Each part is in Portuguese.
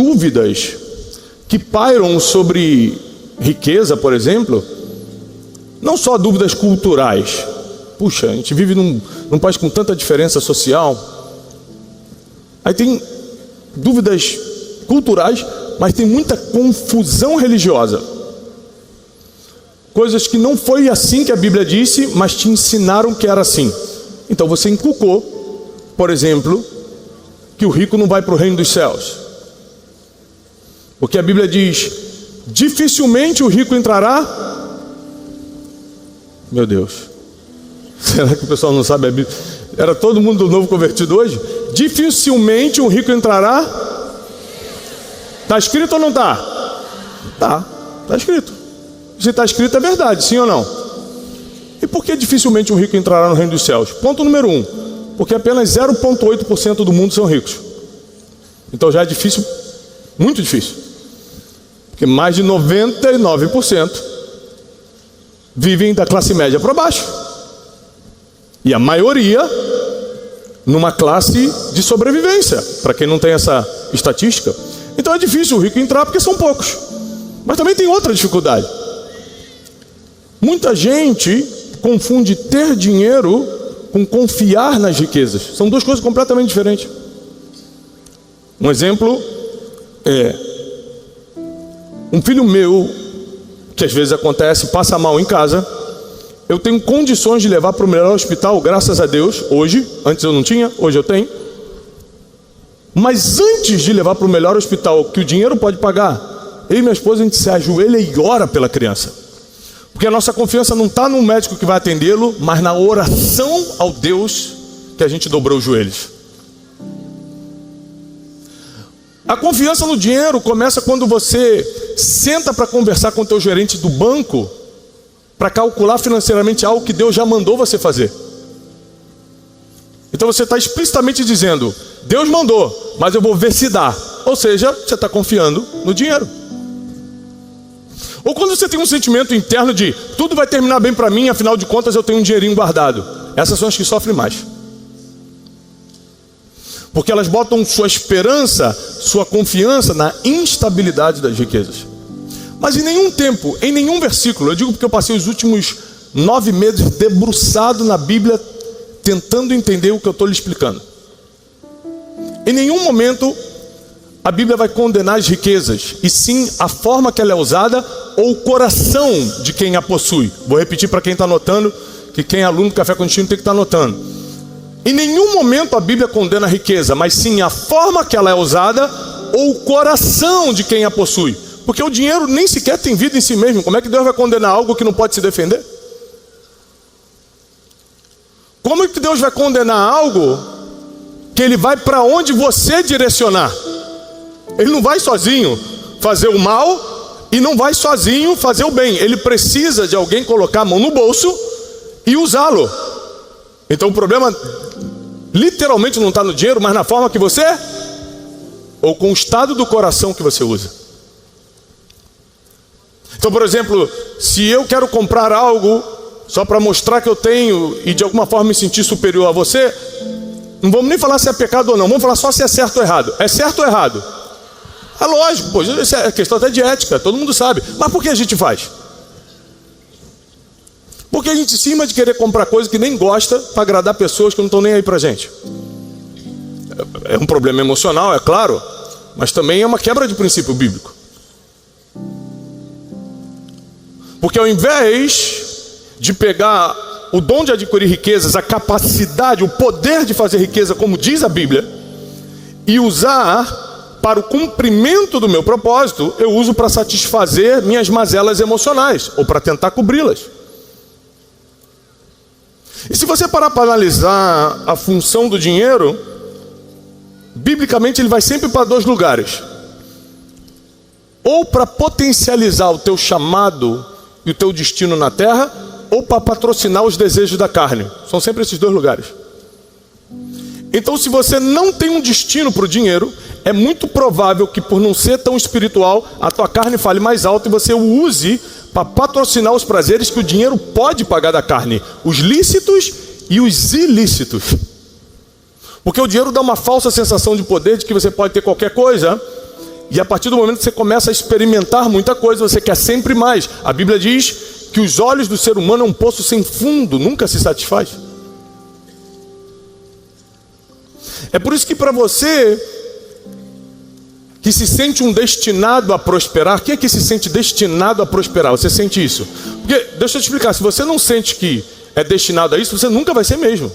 dúvidas que pairam sobre riqueza, por exemplo, não só dúvidas culturais. Puxa, a gente vive num país com tanta diferença social. Aí tem dúvidas culturais, mas tem muita confusão religiosa. Coisas que não foi assim que a Bíblia disse, mas te ensinaram que era assim. Então você inculcou, por exemplo, que o rico não vai para o reino dos céus. Porque a Bíblia diz, dificilmente o rico entrará. Meu Deus, será que o pessoal não sabe a Bíblia? Era todo mundo novo convertido hoje? Dificilmente um rico entrará. Está escrito ou não está? Está escrito. Se está escrito é verdade, sim ou não? E por que dificilmente um rico entrará no reino dos céus? Ponto número 1, porque apenas 0,8% do mundo são ricos. Então já é difícil, muito difícil. Porque mais de 99% vivem da classe média para baixo. E a maioria numa classe de sobrevivência, para quem não tem essa estatística. Então é difícil o rico entrar porque são poucos. Mas também tem outra dificuldade. Muita gente confunde ter dinheiro com confiar nas riquezas. São duas coisas completamente diferentes. Um exemplo é um filho meu, que às vezes acontece, passa mal em casa. Eu tenho condições de levar para o melhor hospital, graças a Deus, hoje. Antes eu não tinha, hoje eu tenho. Mas antes de levar para o melhor hospital, que o dinheiro pode pagar, eu e minha esposa, a gente se ajoelha e ora pela criança. Porque a nossa confiança não está no médico que vai atendê-lo, mas na oração ao Deus que a gente dobrou os joelhos. A confiança no dinheiro começa quando você senta para conversar com o teu gerente do banco, para calcular financeiramente algo que Deus já mandou você fazer. Então você está explicitamente dizendo, Deus mandou, mas eu vou ver se dá. Ou seja, você está confiando no dinheiro. Ou quando você tem um sentimento interno de tudo vai terminar bem para mim, afinal de contas eu tenho um dinheirinho guardado. Essas são as que sofrem mais. Porque elas botam sua esperança, sua confiança na instabilidade das riquezas. Mas em nenhum tempo, em nenhum versículo, eu digo porque eu passei os últimos 9 meses debruçado na Bíblia, tentando entender o que eu estou lhe explicando. Em nenhum momento a Bíblia vai condenar as riquezas, e sim a forma que ela é usada ou o coração de quem a possui. Vou repetir para quem está anotando, que quem é aluno do Café Contínuo tem que estar anotando. Em nenhum momento a Bíblia condena a riqueza, mas sim a forma que ela é usada ou o coração de quem a possui. Porque o dinheiro nem sequer tem vida em si mesmo. Como é que Deus vai condenar algo que não pode se defender? Como é que Deus vai condenar algo que Ele vai para onde você direcionar? Ele não vai sozinho fazer o mal e não vai sozinho fazer o bem. Ele precisa de alguém colocar a mão no bolso e usá-lo. Então o problema literalmente não está no dinheiro, mas na forma que você, ou com o estado do coração que você usa. Então, por exemplo, se eu quero comprar algo só para mostrar que eu tenho e de alguma forma me sentir superior a você, não vamos nem falar se é pecado ou não, vamos falar só se é certo ou errado. É certo ou errado? É lógico, pô, isso é questão até de ética, todo mundo sabe. Mas por que a gente faz? Porque a gente cima de querer comprar coisa que nem gosta para agradar pessoas que não estão nem aí pra gente. É um problema emocional, é claro, mas também é uma quebra de princípio bíblico. Porque ao invés de pegar o dom de adquirir riquezas, a capacidade, o poder de fazer riqueza, como diz a Bíblia, e usar para o cumprimento do meu propósito, eu uso para satisfazer minhas mazelas emocionais, ou para tentar cobri-las. E se você parar para analisar a função do dinheiro, biblicamente ele vai sempre para 2 lugares. Ou para potencializar o teu chamado e o teu destino na terra, ou para patrocinar os desejos da carne. São sempre esses 2 lugares. Então, se você não tem um destino para o dinheiro, é muito provável que, por não ser tão espiritual, a tua carne fale mais alto e você o use para patrocinar os prazeres que o dinheiro pode pagar da carne, os lícitos e os ilícitos. Porque o dinheiro dá uma falsa sensação de poder, de que você pode ter qualquer coisa, E a partir do momento que você começa a experimentar muita coisa, você quer sempre mais. A Bíblia diz que os olhos do ser humano é um poço sem fundo, nunca se satisfaz. É por isso que para você que se sente um destinado a prosperar, quem é que se sente destinado a prosperar? Você sente isso? Porque, deixa eu te explicar, se você não sente que é destinado a isso, você nunca vai ser mesmo.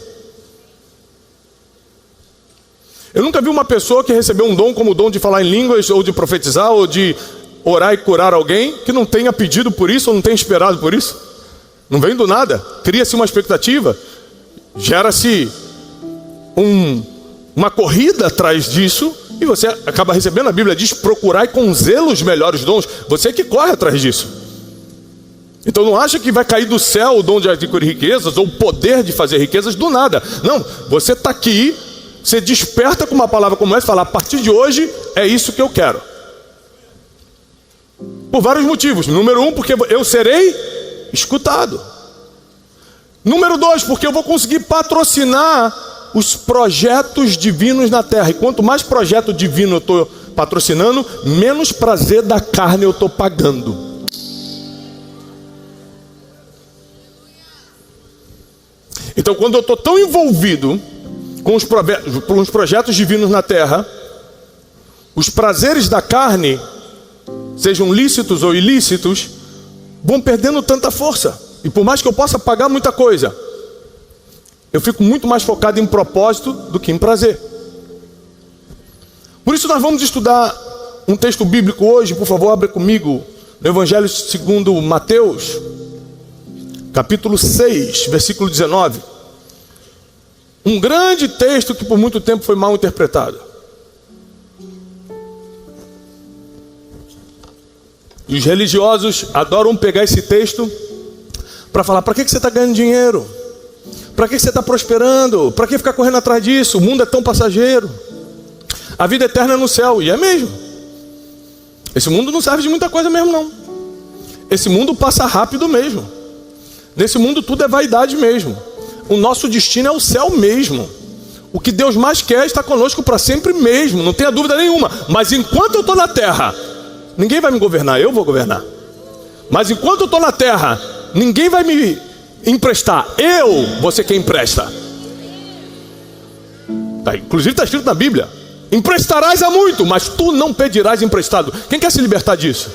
Eu nunca vi uma pessoa que recebeu um dom como o dom de falar em línguas, ou de profetizar, ou de orar e curar alguém, que não tenha pedido por isso, ou não tenha esperado por isso. Não vem do nada. Cria-se uma expectativa, gera-se uma corrida atrás disso, e você acaba recebendo. A Bíblia diz: procurai com zelo os melhores dons. Você que corre atrás disso. Então não acha que vai cair do céu o dom de adquirir riquezas, ou o poder de fazer riquezas do nada. Não, você está aqui, você desperta com uma palavra como essa e fala: a partir de hoje é isso que eu quero. Por vários motivos. Número 1, porque eu serei escutado. Número 2, porque eu vou conseguir patrocinar os projetos divinos na terra. E quanto mais projeto divino eu estou patrocinando, menos prazer da carne eu estou pagando. Então, quando eu estou tão envolvido com os projetos divinos na terra, os prazeres da carne, sejam lícitos ou ilícitos, vão perdendo tanta força. E por mais que eu possa pagar muita coisa, eu fico muito mais focado em propósito do que em prazer. Por isso nós vamos estudar um texto bíblico hoje. Por favor, abra comigo no Evangelho segundo Mateus, capítulo 6, versículo 19. Um grande texto que por muito tempo foi mal interpretado. E os religiosos adoram pegar esse texto para falar: para que você está ganhando dinheiro? Para que você está prosperando? Para que ficar correndo atrás disso? O mundo é tão passageiro. A vida eterna é no céu. E é mesmo. Esse mundo não serve de muita coisa mesmo, não. Esse mundo passa rápido mesmo. Nesse mundo tudo é vaidade mesmo. O nosso destino é o céu mesmo. O que Deus mais quer está conosco para sempre mesmo. Não tenha dúvida nenhuma. Mas enquanto eu estou na terra, ninguém vai me governar. Eu vou governar. Mas enquanto eu estou na terra, ninguém vai me emprestar. Eu vou ser quem empresta. Inclusive está escrito na Bíblia: emprestarás a muito, mas tu não pedirás emprestado. Quem quer se libertar disso?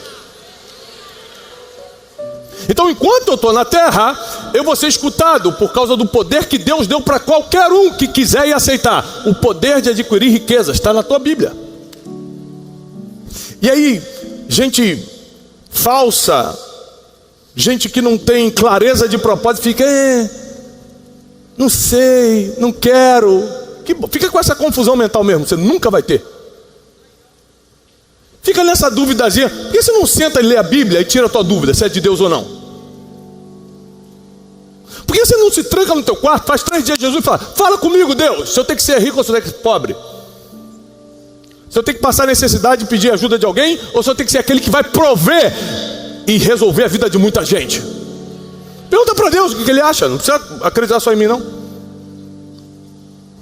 Então, enquanto eu estou na terra, eu vou ser escutado por causa do poder que Deus deu para qualquer um que quiser e aceitar. O poder de adquirir riquezas está na tua Bíblia. E aí, gente falsa, gente que não tem clareza de propósito, fica: não sei, não quero. Fica com essa confusão mental mesmo, você nunca vai ter. Fica nessa duvidazinha. Por que você não senta e lê a Bíblia e tira a tua dúvida se é de Deus ou não? Por que você não se tranca no teu quarto, faz 3 dias de Jesus e fala: fala comigo, Deus, se eu tenho que ser rico ou se eu tenho que ser pobre? Se eu tenho que passar necessidade e pedir ajuda de alguém, ou se eu tenho que ser aquele que vai prover e resolver a vida de muita gente? Pergunta para Deus o que ele acha. Não precisa acreditar só em mim, não.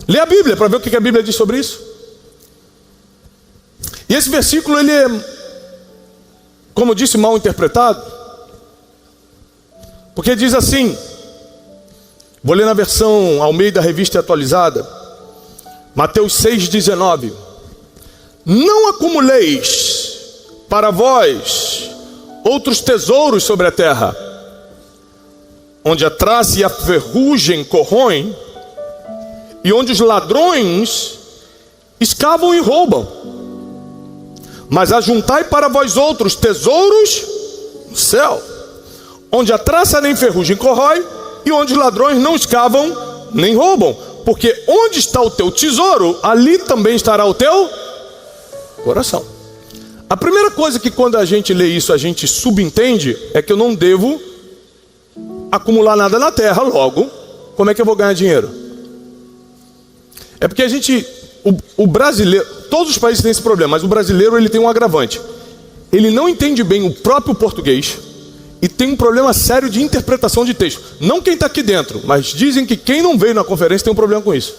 Lê a Bíblia para ver o que a Bíblia diz sobre isso. E esse versículo, ele é, como eu disse, mal interpretado, porque diz assim, vou ler na versão Almeida Revista Atualizada, Mateus 6,19: não acumuleis para vós outros tesouros sobre a terra, onde a traça e a ferrugem corroem, e onde os ladrões escavam e roubam. Mas ajuntai para vós outros tesouros no céu, onde a traça nem ferrugem corrói, e onde os ladrões não escavam nem roubam. Porque onde está o teu tesouro, ali também estará o teu coração. A primeira coisa que quando a gente lê isso, a gente subentende, é que eu não devo acumular nada na terra. Logo, como é que eu vou ganhar dinheiro? É porque a gente, o brasileiro, todos os países têm esse problema, mas o brasileiro, ele tem um agravante. Ele não entende bem o próprio português e tem um problema sério de interpretação de texto. Não quem está aqui dentro, mas dizem que quem não veio na conferência tem um problema com isso.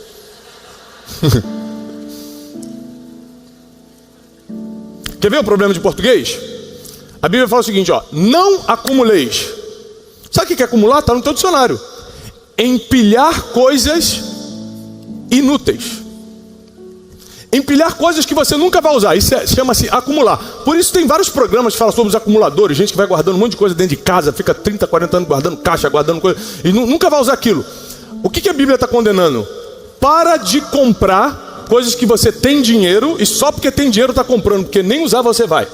Quer ver o problema de português? A Bíblia fala o seguinte, ó, não acumuleis. Sabe o que é acumular? Está no teu dicionário. Empilhar coisas inúteis. Empilhar coisas que você nunca vai usar. Isso chama-se acumular. Por isso tem vários programas que falam sobre os acumuladores. Gente que vai guardando um monte de coisa dentro de casa, fica 30, 40 anos guardando caixa, guardando coisa, e nunca vai usar aquilo. O que a Bíblia está condenando? Para de comprar coisas que você tem dinheiro, e só porque tem dinheiro está comprando, porque nem usar você vai.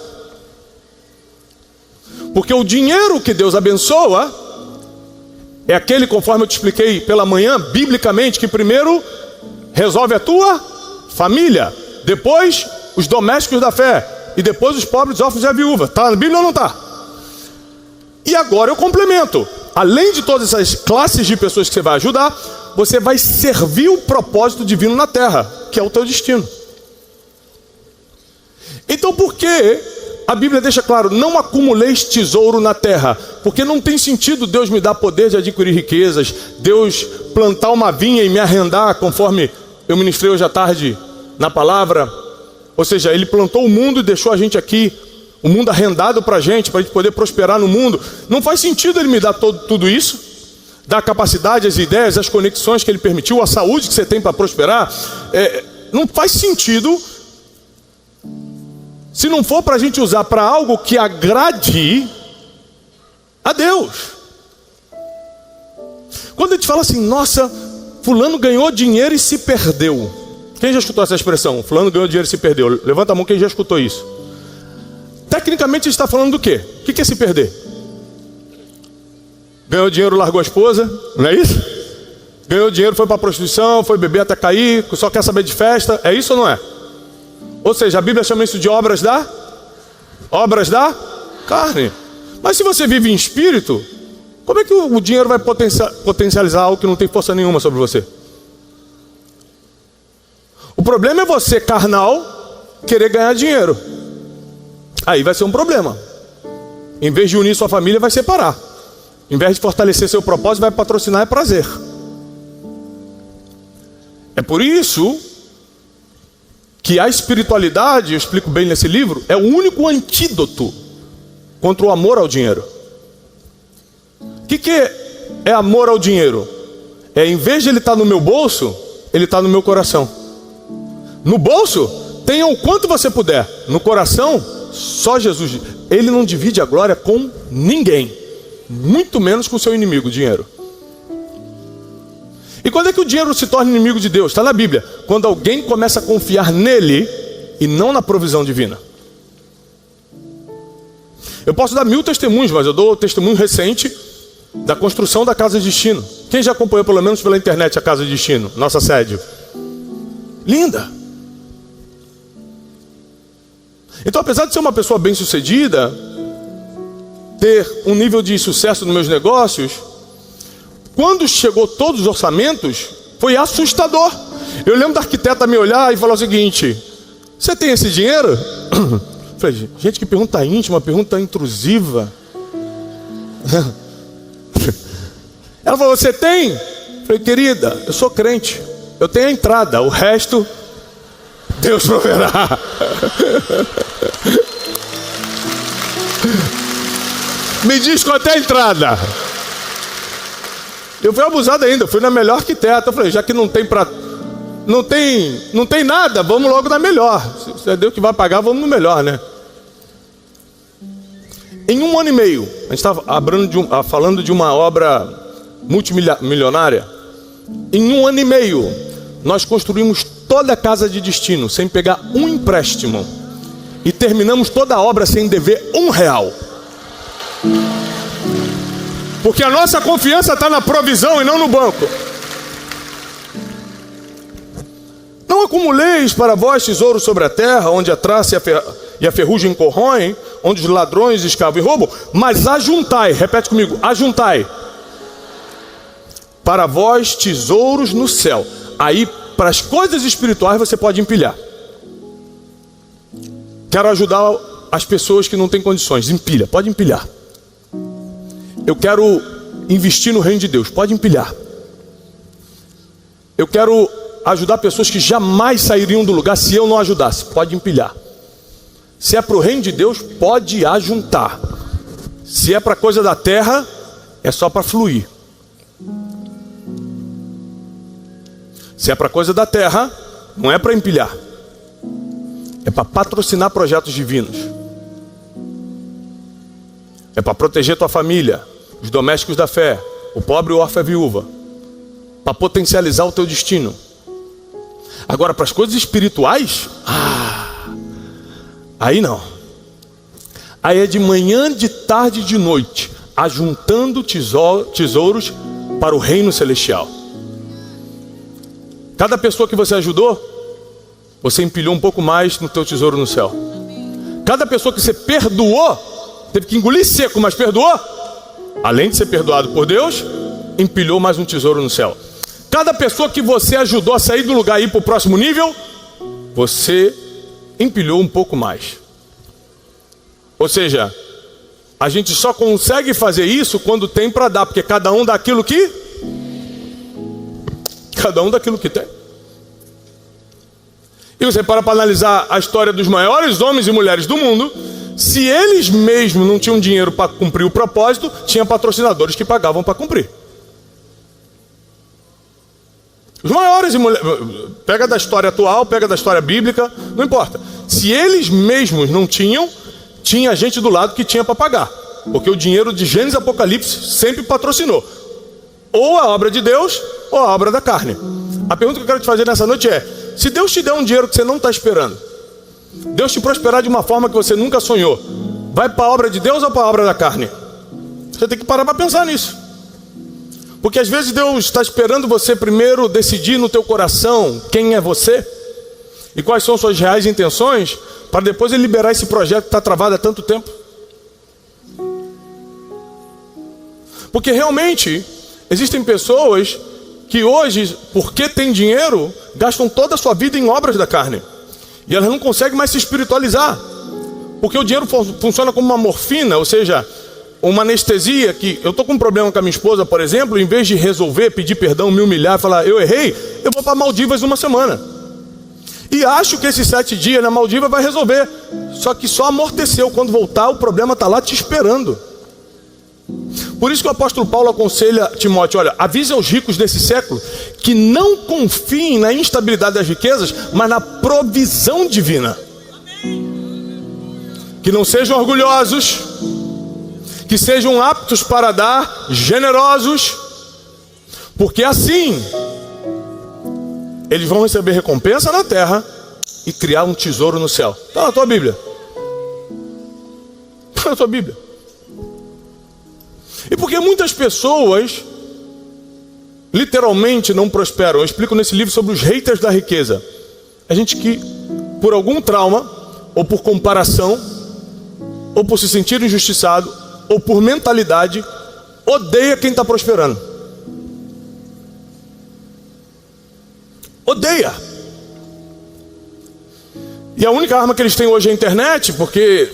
Porque o dinheiro que Deus abençoa é aquele, conforme eu te expliquei pela manhã, biblicamente, que primeiro resolve a tua família, depois os domésticos da fé, e depois os pobres, órfãos e a viúva. Está na Bíblia ou não está? E agora eu complemento. Além de todas essas classes de pessoas que você vai ajudar, você vai servir o propósito divino na terra, que é o teu destino. Então por que a Bíblia deixa claro, não acumuleis tesouro na terra? Porque não tem sentido Deus me dar poder de adquirir riquezas, Deus plantar uma vinha e me arrendar, conforme eu ministrei hoje à tarde na palavra. Ou seja, Ele plantou o mundo e deixou a gente aqui, o mundo arrendado para a gente poder prosperar no mundo. Não faz sentido Ele me dar tudo isso, dar a capacidade, as ideias, as conexões que Ele permitiu, a saúde que você tem para prosperar. Não faz sentido se não for para a gente usar para algo que agrade a Deus. Quando a gente fala assim, nossa, fulano ganhou dinheiro e se perdeu. Quem já escutou essa expressão? Fulano ganhou dinheiro e se perdeu. Levanta a mão quem já escutou isso. Tecnicamente a gente está falando do quê? O que é se perder? Ganhou dinheiro, largou a esposa, não é isso? Ganhou dinheiro, foi para a prostituição, foi beber até cair, só quer saber de festa. É isso ou não é? Ou seja, a Bíblia chama isso de obras da carne. Mas se você vive em espírito, como é que o dinheiro vai potencializar algo que não tem força nenhuma sobre você? O problema é você, carnal, querer ganhar dinheiro. Aí vai ser um problema. Em vez de unir sua família, vai separar. Em vez de fortalecer seu propósito, vai patrocinar, é prazer. É por isso que a espiritualidade, eu explico bem nesse livro, é o único antídoto contra o amor ao dinheiro. O que é amor ao dinheiro? É, em vez de ele estar no meu bolso, ele está no meu coração. No bolso, tenha o quanto você puder. No coração, só Jesus. Ele não divide a glória com ninguém, muito menos com o seu inimigo, o dinheiro. E quando é que o dinheiro se torna inimigo de Deus? Está na Bíblia. Quando alguém começa a confiar nele e não na provisão divina. Eu posso dar 1000 testemunhos, mas eu dou o testemunho recente da construção da Casa de Destino. Quem já acompanhou pelo menos pela internet a Casa de Destino, nossa sede? Linda. Então, apesar de ser uma pessoa bem-sucedida, ter um nível de sucesso nos meus negócios, quando chegou todos os orçamentos, foi assustador. Eu lembro da arquiteta me olhar e falar o seguinte: você tem esse dinheiro? Falei, gente, que pergunta íntima, pergunta intrusiva. Ela falou, você tem? Falei, querida, eu sou crente, eu tenho a entrada, o resto Deus proverá. Me diz quanto é a entrada. Eu fui abusado ainda, eu fui na melhor arquiteta. Eu falei, já que não tem nada, vamos logo na melhor. Se é Deus que vai pagar, vamos no melhor, né? Em 1 ano e meio, a gente estava falando de uma obra multimilionária. Em 1 ano e meio, nós construímos toda a Casa de Destino, sem pegar um empréstimo. E terminamos toda a obra sem dever R$1. Porque a nossa confiança está na provisão e não no banco. Não acumuleis para vós tesouro sobre a terra, onde a traça e a ferrugem corroem, onde os ladrões escavam e roubam, mas ajuntai, repete comigo, ajuntai para vós tesouros no céu. Aí, para as coisas espirituais, você pode empilhar. Quero ajudar as pessoas que não têm condições, empilha, pode empilhar. Eu quero investir no reino de Deus, pode empilhar. Eu quero ajudar pessoas que jamais sairiam do lugar se eu não ajudasse, pode empilhar. Se é para o reino de Deus, pode ajuntar. Se é para coisa da terra, é só para fluir. Se é para coisa da terra, não é para empilhar. É para patrocinar projetos divinos. É para proteger tua família, os domésticos da fé, o pobre, o órfão e a viúva. Para potencializar o teu destino. Agora, para as coisas espirituais, aí não. Aí é de manhã, de tarde e de noite, ajuntando tesouros para o reino celestial. Cada pessoa que você ajudou, você empilhou um pouco mais no teu tesouro no céu. Cada pessoa que você perdoou, teve que engolir seco, mas perdoou, além de ser perdoado por Deus, empilhou mais um tesouro no céu. Cada pessoa que você ajudou a sair do lugar e ir para o próximo nível, você empilhou um pouco mais. Ou seja, a gente só consegue fazer isso quando tem para dar, porque cada um dá aquilo que tem. E você para analisar a história dos maiores homens e mulheres do mundo, se eles mesmos não tinham dinheiro para cumprir o propósito, tinha patrocinadores que pagavam para cumprir. Os maiores e mulheres, pega da história atual, pega da história bíblica, não importa. Se eles mesmos não tinham, tinha gente do lado que tinha para pagar. Porque o dinheiro de Gênesis e Apocalipse sempre patrocinou. Ou a obra de Deus, ou a obra da carne. A pergunta que eu quero te fazer nessa noite é: se Deus te der um dinheiro que você não está esperando, Deus te prosperar de uma forma que você nunca sonhou, vai para a obra de Deus ou para a obra da carne? Você tem que parar para pensar nisso. Porque às vezes Deus está esperando você primeiro decidir no teu coração quem é você e quais são suas reais intenções, para depois Ele liberar esse projeto que está travado há tanto tempo. Porque realmente existem pessoas que hoje, porque têm dinheiro, gastam toda a sua vida em obras da carne. E elas não conseguem mais se espiritualizar. Porque o dinheiro funciona como uma morfina, ou seja, uma anestesia. Que eu estou com um problema com a minha esposa, por exemplo, em vez de resolver, pedir perdão, me humilhar, falar eu errei, eu vou para Maldivas uma semana. E acho que esses 7 dias na Maldiva vai resolver. Só que só amorteceu. Quando voltar, o problema está lá te esperando. Por isso que o apóstolo Paulo aconselha Timóteo: olha, avise aos ricos desse século que não confiem na instabilidade das riquezas, mas na provisão divina. Que não sejam orgulhosos, que sejam aptos para dar, generosos, porque assim eles vão receber recompensa na terra e criar um tesouro no céu. Está na tua Bíblia. Está na tua Bíblia. E porque muitas pessoas literalmente não prosperam. Eu explico nesse livro sobre os haters da riqueza. A gente que, por algum trauma, ou por comparação, ou por se sentir injustiçado, ou por mentalidade, odeia quem está prosperando. Odeia. E a única arma que eles têm hoje é a internet, porque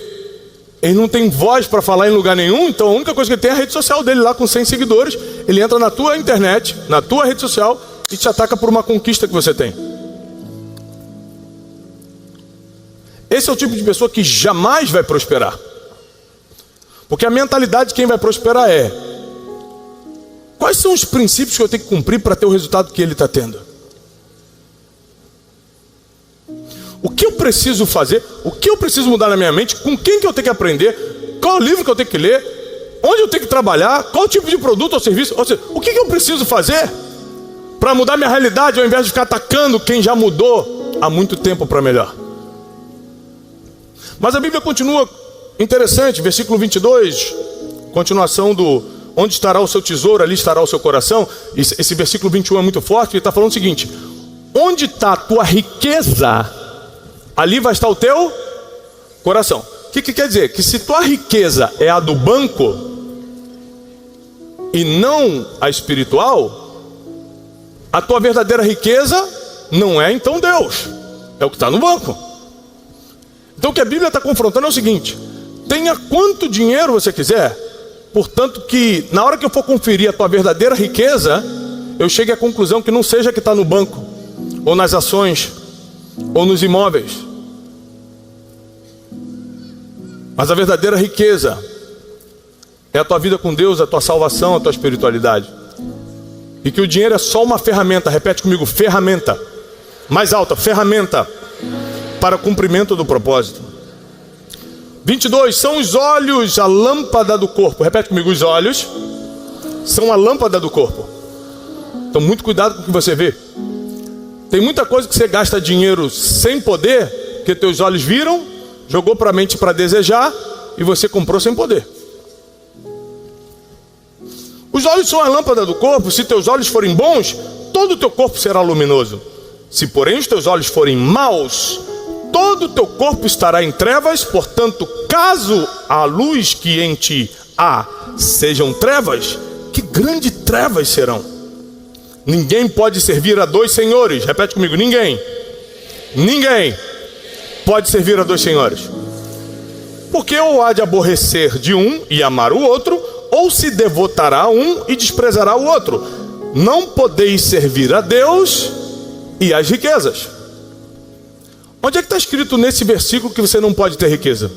eles não têm voz para falar em lugar nenhum. Então a única coisa que ele tem é a rede social dele lá com 100 seguidores. Ele entra na tua internet, na tua rede social, e te ataca por uma conquista que você tem. Esse é o tipo de pessoa que jamais vai prosperar. Porque a mentalidade de quem vai prosperar é: quais são os princípios que eu tenho que cumprir para ter o resultado que ele está tendo? O que eu preciso fazer? O que eu preciso mudar na minha mente? Com quem que eu tenho que aprender? Qual o livro que eu tenho que ler? Onde eu tenho que trabalhar? Qual tipo de produto ou serviço? Ou seja, o que eu preciso fazer para mudar minha realidade, ao invés de ficar atacando quem já mudou há muito tempo para melhor? Mas a Bíblia continua interessante, versículo 22, continuação do onde estará o seu tesouro, ali estará o seu coração. Esse versículo 21 é muito forte. Ele está falando o seguinte: onde está a tua riqueza, ali vai estar o teu coração. O que quer dizer? Que se tua riqueza é a do banco e não a espiritual, a tua verdadeira riqueza não é então Deus, é o que está no banco. Então o que a Bíblia está confrontando é o seguinte: tenha quanto dinheiro você quiser, portanto que na hora que eu for conferir a tua verdadeira riqueza, eu chegue à conclusão que não seja que está no banco, ou nas ações, ou nos imóveis. Mas a verdadeira riqueza é a tua vida com Deus, a tua salvação, a tua espiritualidade. E que o dinheiro é só uma ferramenta, repete comigo, ferramenta. Mais alta, ferramenta para o cumprimento do propósito. 22, são os olhos a lâmpada do corpo. Repete comigo, os olhos são a lâmpada do corpo. Então muito cuidado com o que você vê. Tem muita coisa que você gasta dinheiro sem poder, que teus olhos viram, jogou para a mente para desejar, e você comprou sem poder. Os olhos são a lâmpada do corpo. Se teus olhos forem bons, todo o teu corpo será luminoso. Se porém os teus olhos forem maus, todo o teu corpo estará em trevas. Portanto, caso a luz que em ti há sejam trevas, que grandes trevas serão. Ninguém pode servir a dois senhores. Repete comigo, ninguém pode servir a dois senhores. Porque ou há de aborrecer de um e amar o outro, ou se devotará a um e desprezará o outro. Não podeis servir a Deus e às riquezas. Onde é que está escrito nesse versículo que você não pode ter riqueza?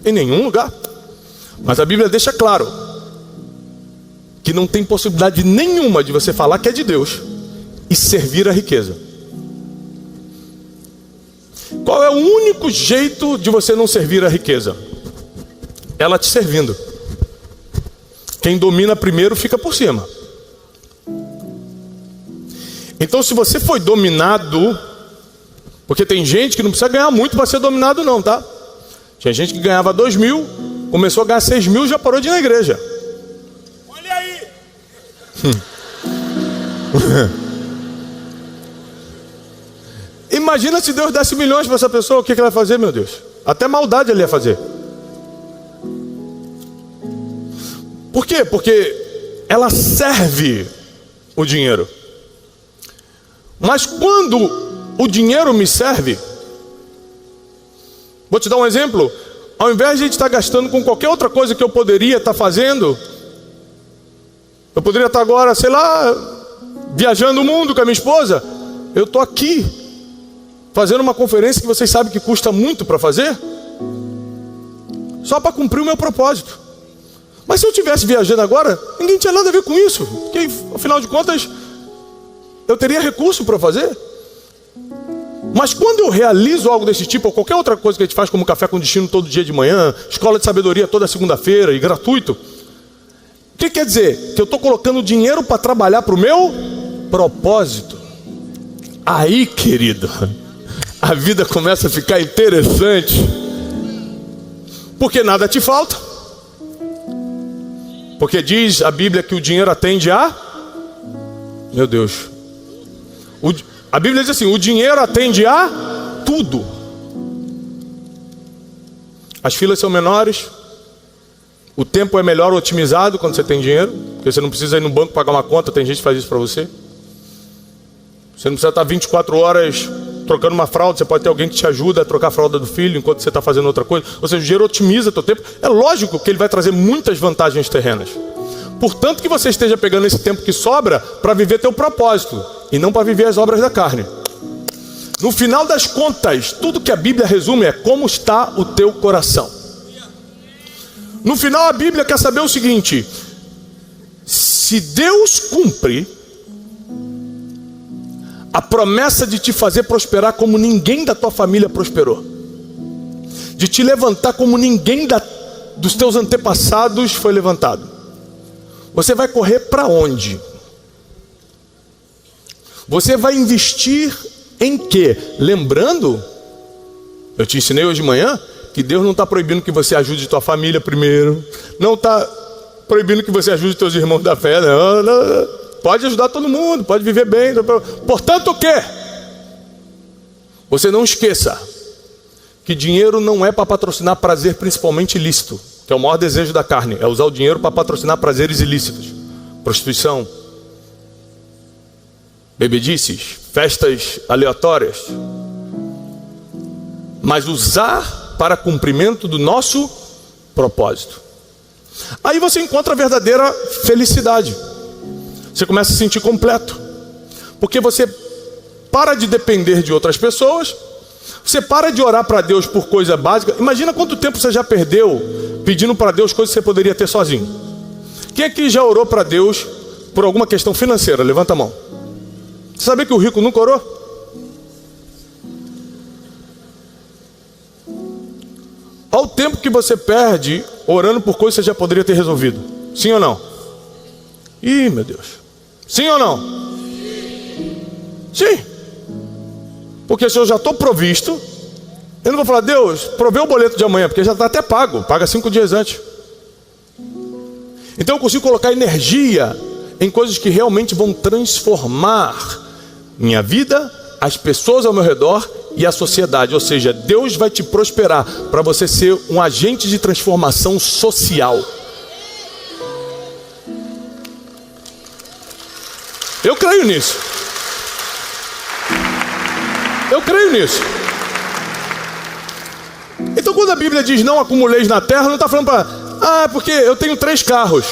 Em nenhum lugar. Mas a Bíblia deixa claro que não tem possibilidade nenhuma de você falar que é de Deus e servir a riqueza. Qual é o único jeito de você não servir a riqueza? Ela te servindo. Quem domina primeiro fica por cima. Então, se você foi dominado, porque tem gente que não precisa ganhar muito para ser dominado não, tá? Tinha gente que ganhava 2.000, começou a ganhar 6.000 e já parou de ir na igreja. Olha aí! Imagina se Deus desse milhões para essa pessoa, o que ela vai fazer, meu Deus? Até maldade ele ia fazer. Por quê? Porque ela serve o dinheiro. Mas quando o dinheiro me serve, vou te dar um exemplo. Ao invés de a gente estar gastando com qualquer outra coisa que eu poderia estar fazendo, eu poderia estar agora, sei lá, viajando o mundo com a minha esposa. Eu estou aqui fazendo uma conferência que vocês sabem que custa muito para fazer, só para cumprir o meu propósito. Mas se eu estivesse viajando agora, ninguém tinha nada a ver com isso, porque afinal de contas eu teria recurso para fazer. Mas quando eu realizo algo desse tipo, ou qualquer outra coisa que a gente faz, como Café com Destino todo dia de manhã, Escola de Sabedoria toda segunda-feira e gratuito, o que quer dizer? Que eu estou colocando dinheiro para trabalhar para o meu propósito. Aí, querido, a vida começa a ficar interessante, porque nada te falta. Porque diz a Bíblia que o dinheiro atende a... Meu Deus. A Bíblia diz assim, o dinheiro atende a tudo. As filas são menores. O tempo é melhor otimizado quando você tem dinheiro, porque você não precisa ir no banco pagar uma conta, tem gente que faz isso para você. Você não precisa estar 24 horas trocando uma fralda, você pode ter alguém que te ajuda a trocar a fralda do filho enquanto você está fazendo outra coisa. Ou seja, o dinheiro otimiza o teu tempo. É lógico que ele vai trazer muitas vantagens terrenas. Portanto que você esteja pegando esse tempo que sobra para viver teu propósito e não para viver as obras da carne. No final das contas, tudo que a Bíblia resume é como está o teu coração. No final a Bíblia quer saber o seguinte: se Deus cumpre a promessa de te fazer prosperar como ninguém da tua família prosperou, de te levantar como ninguém dos teus antepassados foi levantado, você vai correr para onde? Você vai investir em quê? Lembrando, eu te ensinei hoje de manhã que Deus não está proibindo que você ajude tua família primeiro, não está proibindo que você ajude teus irmãos da fé, não. Pode ajudar todo mundo, pode viver bem. Portanto, o quê? Você não esqueça que dinheiro não é para patrocinar prazer, principalmente ilícito, que é o maior desejo da carne, é usar o dinheiro para patrocinar prazeres ilícitos, prostituição, bebedices, festas aleatórias, mas usar para cumprimento do nosso propósito. Aí você encontra a verdadeira felicidade. Você começa a se sentir completo, porque você para de depender de outras pessoas Você para de orar para Deus por coisa básica. Imagina quanto tempo você já perdeu pedindo para Deus coisas que você poderia ter sozinho. Quem aqui já orou para Deus por alguma questão financeira? Levanta a mão. Você sabia que o rico nunca orou? Olha o tempo que você perde orando por coisas que você já poderia ter resolvido. Sim ou não? Ih, meu Deus. Sim ou não? Sim. Porque se eu já estou provisto, eu não vou falar, Deus, provê o boleto de amanhã, porque já está até pago. Paga 5 dias antes. Então eu consigo colocar energia em coisas que realmente vão transformar minha vida, as pessoas ao meu redor e a sociedade. Ou seja, Deus vai te prosperar para você ser um agente de transformação social. Eu creio nisso. Eu creio nisso. Então quando a Bíblia diz não acumuleis na terra, não está falando para... porque eu tenho 3 carros.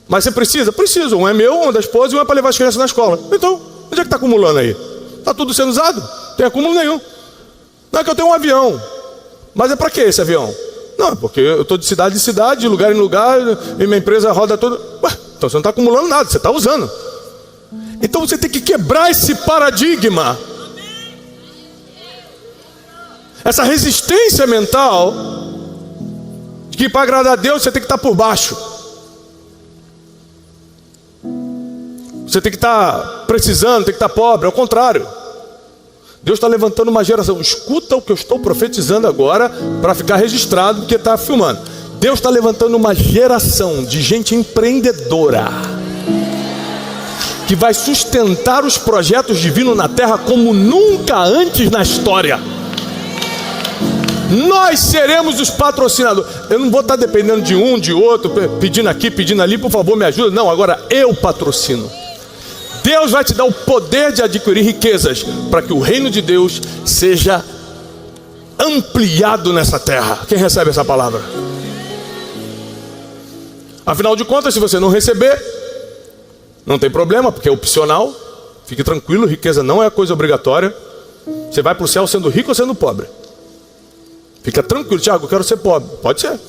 Mas você precisa? Preciso. Um é meu, um é da esposa e um é para levar as crianças na escola. Então, onde é que está acumulando aí? Está tudo sendo usado? Não tem acúmulo nenhum. Não é que eu tenho um avião. Mas é para que esse avião? Não, porque eu estou de cidade em cidade, de lugar em lugar, e minha empresa roda toda. Ué, então você não está acumulando nada, você está usando. Então você tem que quebrar esse paradigma. Essa resistência mental de que para agradar a Deus você tem que estar por baixo. Você tem que estar precisando, tem que estar pobre. Ao contrário, Deus está levantando uma geração. Escuta o que eu estou profetizando agora para ficar registrado, porque está filmando. Deus está levantando uma geração de gente empreendedora que vai sustentar os projetos divinos na terra como nunca antes na história. Nós seremos os patrocinadores. Eu não vou estar dependendo de um, de outro, pedindo aqui, pedindo ali, por favor me ajuda. Não, agora eu patrocino. Deus vai te dar o poder de adquirir riquezas para que o reino de Deus seja ampliado nessa terra. Quem recebe essa palavra? Afinal de contas, se você não receber, não tem problema, porque é opcional. Fique tranquilo, riqueza não é coisa obrigatória. Você vai para o céu sendo rico ou sendo pobre. Fica tranquilo, Tiago, eu quero ser pobre. Pode ser.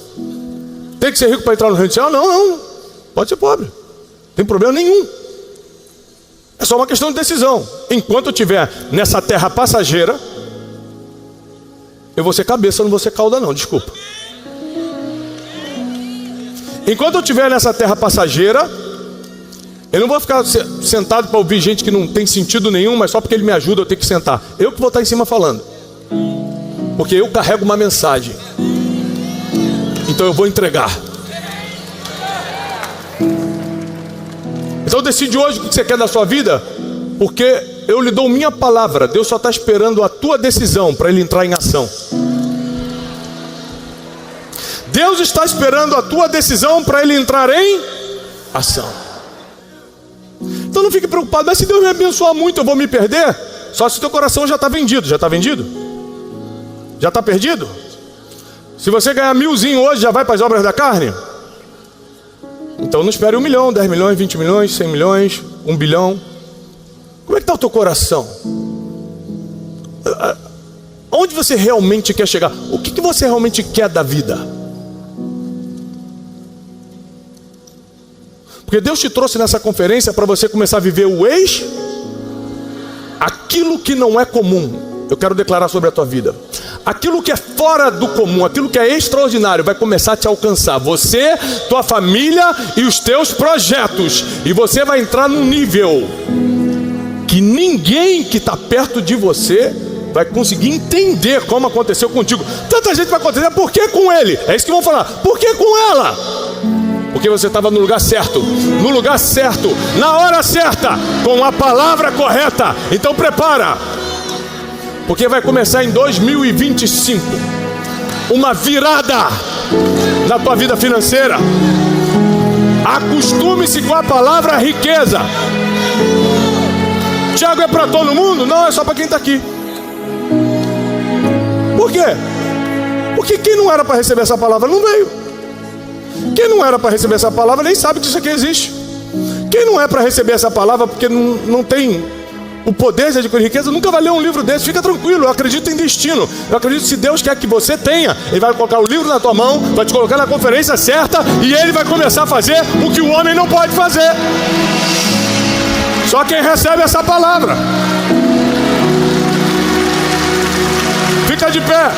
Tem que ser rico para entrar no reino do céu? Não. Pode ser pobre. Não tem problema nenhum. É só uma questão de decisão. Enquanto eu estiver nessa terra passageira, eu vou ser cabeça, não vou ser cauda não, desculpa. Enquanto eu estiver nessa terra passageira, eu não vou ficar sentado para ouvir gente que não tem sentido nenhum, mas só porque ele me ajuda eu tenho que sentar. Eu que vou estar em cima falando. Porque eu carrego uma mensagem. Então eu vou entregar. Então decide hoje o que você quer da sua vida, porque eu lhe dou minha palavra. Deus só está esperando a tua decisão para Ele entrar em ação. Deus está esperando a tua decisão para Ele entrar em ação. Então não fique preocupado, mas se Deus me abençoar muito eu vou me perder? Só se teu coração já está vendido. Já está vendido? Já está perdido? Se você ganhar 1000 hoje, já vai para as obras da carne? Então não espere 1 milhão, 10 milhões, 20 milhões, 100 milhões, 1 bilhão. Como é que está o teu coração? Onde você realmente quer chegar? O que você realmente quer da vida? Porque Deus te trouxe nessa conferência para você começar a viver aquilo que não é comum. Eu quero declarar sobre a tua vida. Aquilo que é fora do comum, aquilo que é extraordinário, vai começar a te alcançar. Você, tua família e os teus projetos. E você vai entrar num nível que ninguém que está perto de você vai conseguir entender como aconteceu contigo. Tanta gente vai acontecer, por que com ele? É isso que vão falar, por que com ela? Porque você estava no lugar certo, na hora certa, com a palavra correta. Então prepara. Porque vai começar em 2025 uma virada na tua vida financeira. Acostume-se com a palavra riqueza. Tiago, é para todo mundo? Não, é só para quem está aqui. Por quê? Porque quem não era para receber essa palavra não veio. Quem não era para receber essa palavra nem sabe que isso aqui existe. Quem não é para receber essa palavra porque não tem o poder de adquirir riqueza, nunca vai ler um livro desse. Fica tranquilo, eu acredito em destino. Eu acredito que se Deus quer que você tenha, Ele vai colocar o livro na tua mão, vai te colocar na conferência certa e Ele vai começar a fazer o que o homem não pode fazer. Só quem recebe essa palavra. Fica de pé.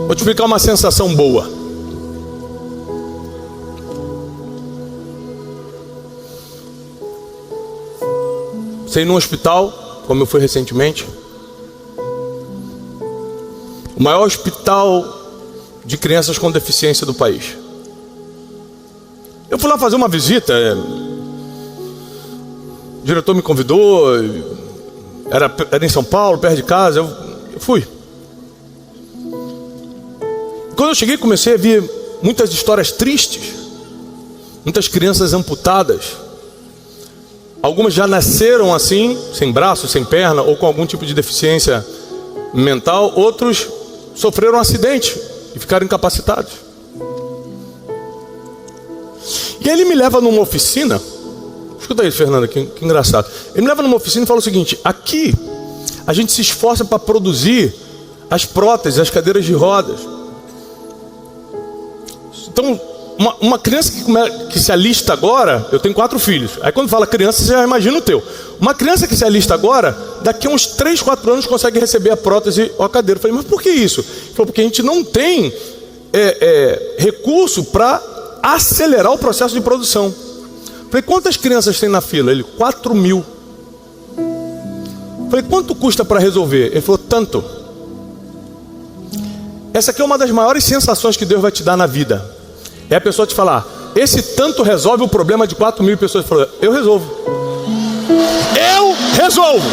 Vou te explicar uma sensação boa. Você ir num hospital, como eu fui recentemente, o maior hospital de crianças com deficiência do país. Eu fui lá fazer uma visita, o diretor me convidou, era em São Paulo, perto de casa, eu fui. Quando eu cheguei, comecei a ver muitas histórias tristes, muitas crianças amputadas. Algumas já nasceram assim, sem braço, sem perna, ou com algum tipo de deficiência mental. Outros sofreram um acidente e ficaram incapacitados. E aí ele me leva numa oficina. Escuta isso, Fernanda, que engraçado. Ele me leva numa oficina e fala o seguinte: aqui a gente se esforça para produzir as próteses, as cadeiras de rodas. Então, uma criança que se alista agora, eu tenho 4 filhos. Aí quando fala criança, você já imagina o teu. Uma criança que se alista agora, daqui a uns 3, 4 anos consegue receber a prótese ou a cadeira. Eu falei, mas por que isso? Ele falou, porque a gente não tem recurso para acelerar o processo de produção. Eu falei, quantas crianças tem na fila? Ele, 4.000. Eu falei, quanto custa para resolver? Ele falou, tanto. Essa aqui é uma das maiores sensações que Deus vai te dar na vida. É a pessoa te falar, esse tanto resolve o problema de 4.000 pessoas. Falou, eu resolvo. Eu resolvo.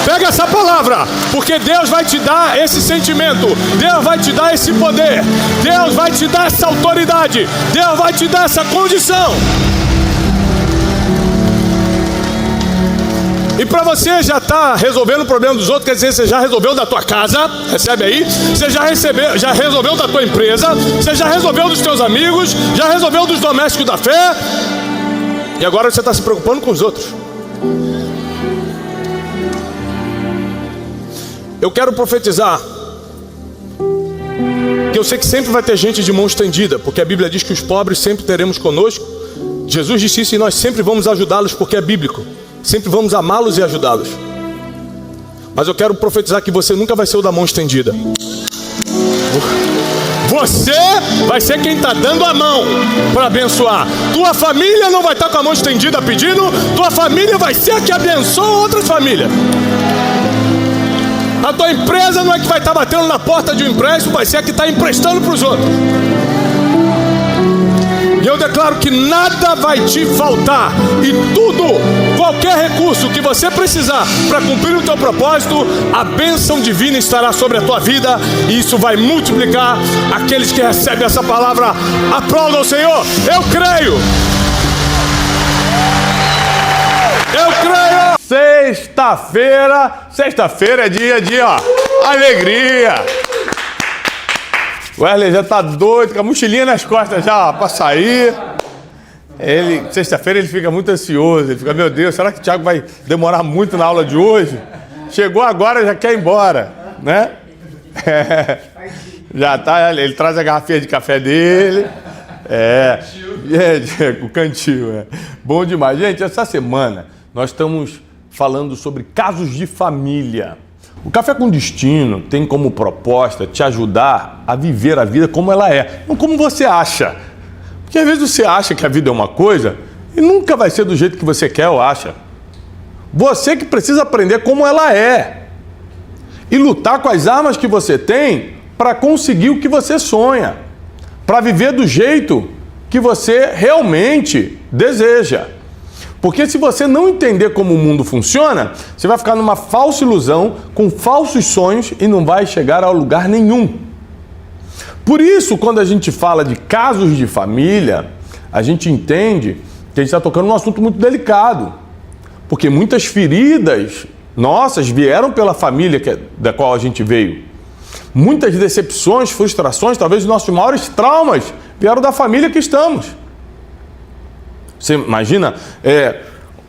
Pega essa palavra, porque Deus vai te dar esse sentimento, Deus vai te dar esse poder, Deus vai te dar essa autoridade, Deus vai te dar essa condição. E para você já estar resolvendo o problema dos outros, quer dizer, você já resolveu da tua casa, recebe aí, você já resolveu da tua empresa, você já resolveu dos teus amigos, já resolveu dos domésticos da fé, e agora você está se preocupando com os outros. Eu quero profetizar que eu sei que sempre vai ter gente de mão estendida, porque a Bíblia diz que os pobres sempre teremos conosco. Jesus disse isso e nós sempre vamos ajudá-los, porque é bíblico. Sempre vamos amá-los e ajudá-los. Mas eu quero profetizar que você nunca vai ser o da mão estendida. Você vai ser quem está dando a mão para abençoar. Tua família não vai estar com a mão estendida pedindo. Tua família vai ser a que abençoa outras famílias. A tua empresa não é que vai estar batendo na porta de um empréstimo, vai ser a que está emprestando para os outros. E eu declaro que nada vai te faltar. E tudo, qualquer recurso que você precisar para cumprir o teu propósito, a bênção divina estará sobre a tua vida. E isso vai multiplicar aqueles que recebem essa palavra. Aplaudam o Senhor. Eu creio. Eu creio. Sexta-feira é dia de alegria. O Wesley já tá doido, com a mochilinha nas costas já para sair. Sexta-feira ele fica muito ansioso, ele fica, meu Deus, será que o Thiago vai demorar muito na aula de hoje? Chegou agora, já quer ir embora, né? Já tá, ele traz a garrafinha de café dele. O cantil. Bom demais. Gente, essa semana nós estamos falando sobre casos de família. O Café com Destino tem como proposta te ajudar a viver a vida como ela é, não como você acha. Porque às vezes você acha que a vida é uma coisa e nunca vai ser do jeito que você quer ou acha. Você que precisa aprender como ela é e lutar com as armas que você tem para conseguir o que você sonha, para viver do jeito que você realmente deseja. Porque se você não entender como o mundo funciona, você vai ficar numa falsa ilusão, com falsos sonhos e não vai chegar a lugar nenhum. Por isso, quando a gente fala de casos de família, a gente entende que a gente está tocando num assunto muito delicado. Porque muitas feridas nossas vieram pela família da qual a gente veio. Muitas decepções, frustrações, talvez os nossos maiores traumas vieram da família que estamos. Você imagina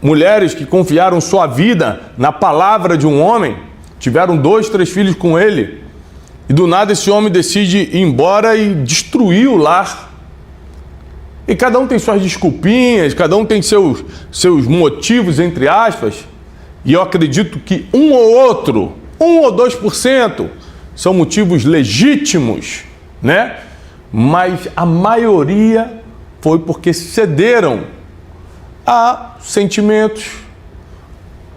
mulheres que confiaram sua vida na palavra de um homem, tiveram 2, 3 filhos com ele, e do nada esse homem decide ir embora e destruir o lar. E cada um tem suas desculpinhas, cada um tem seus motivos, entre aspas, e eu acredito que 1 ou 2% são motivos legítimos, né? Mas a maioria foi porque cederam a sentimentos,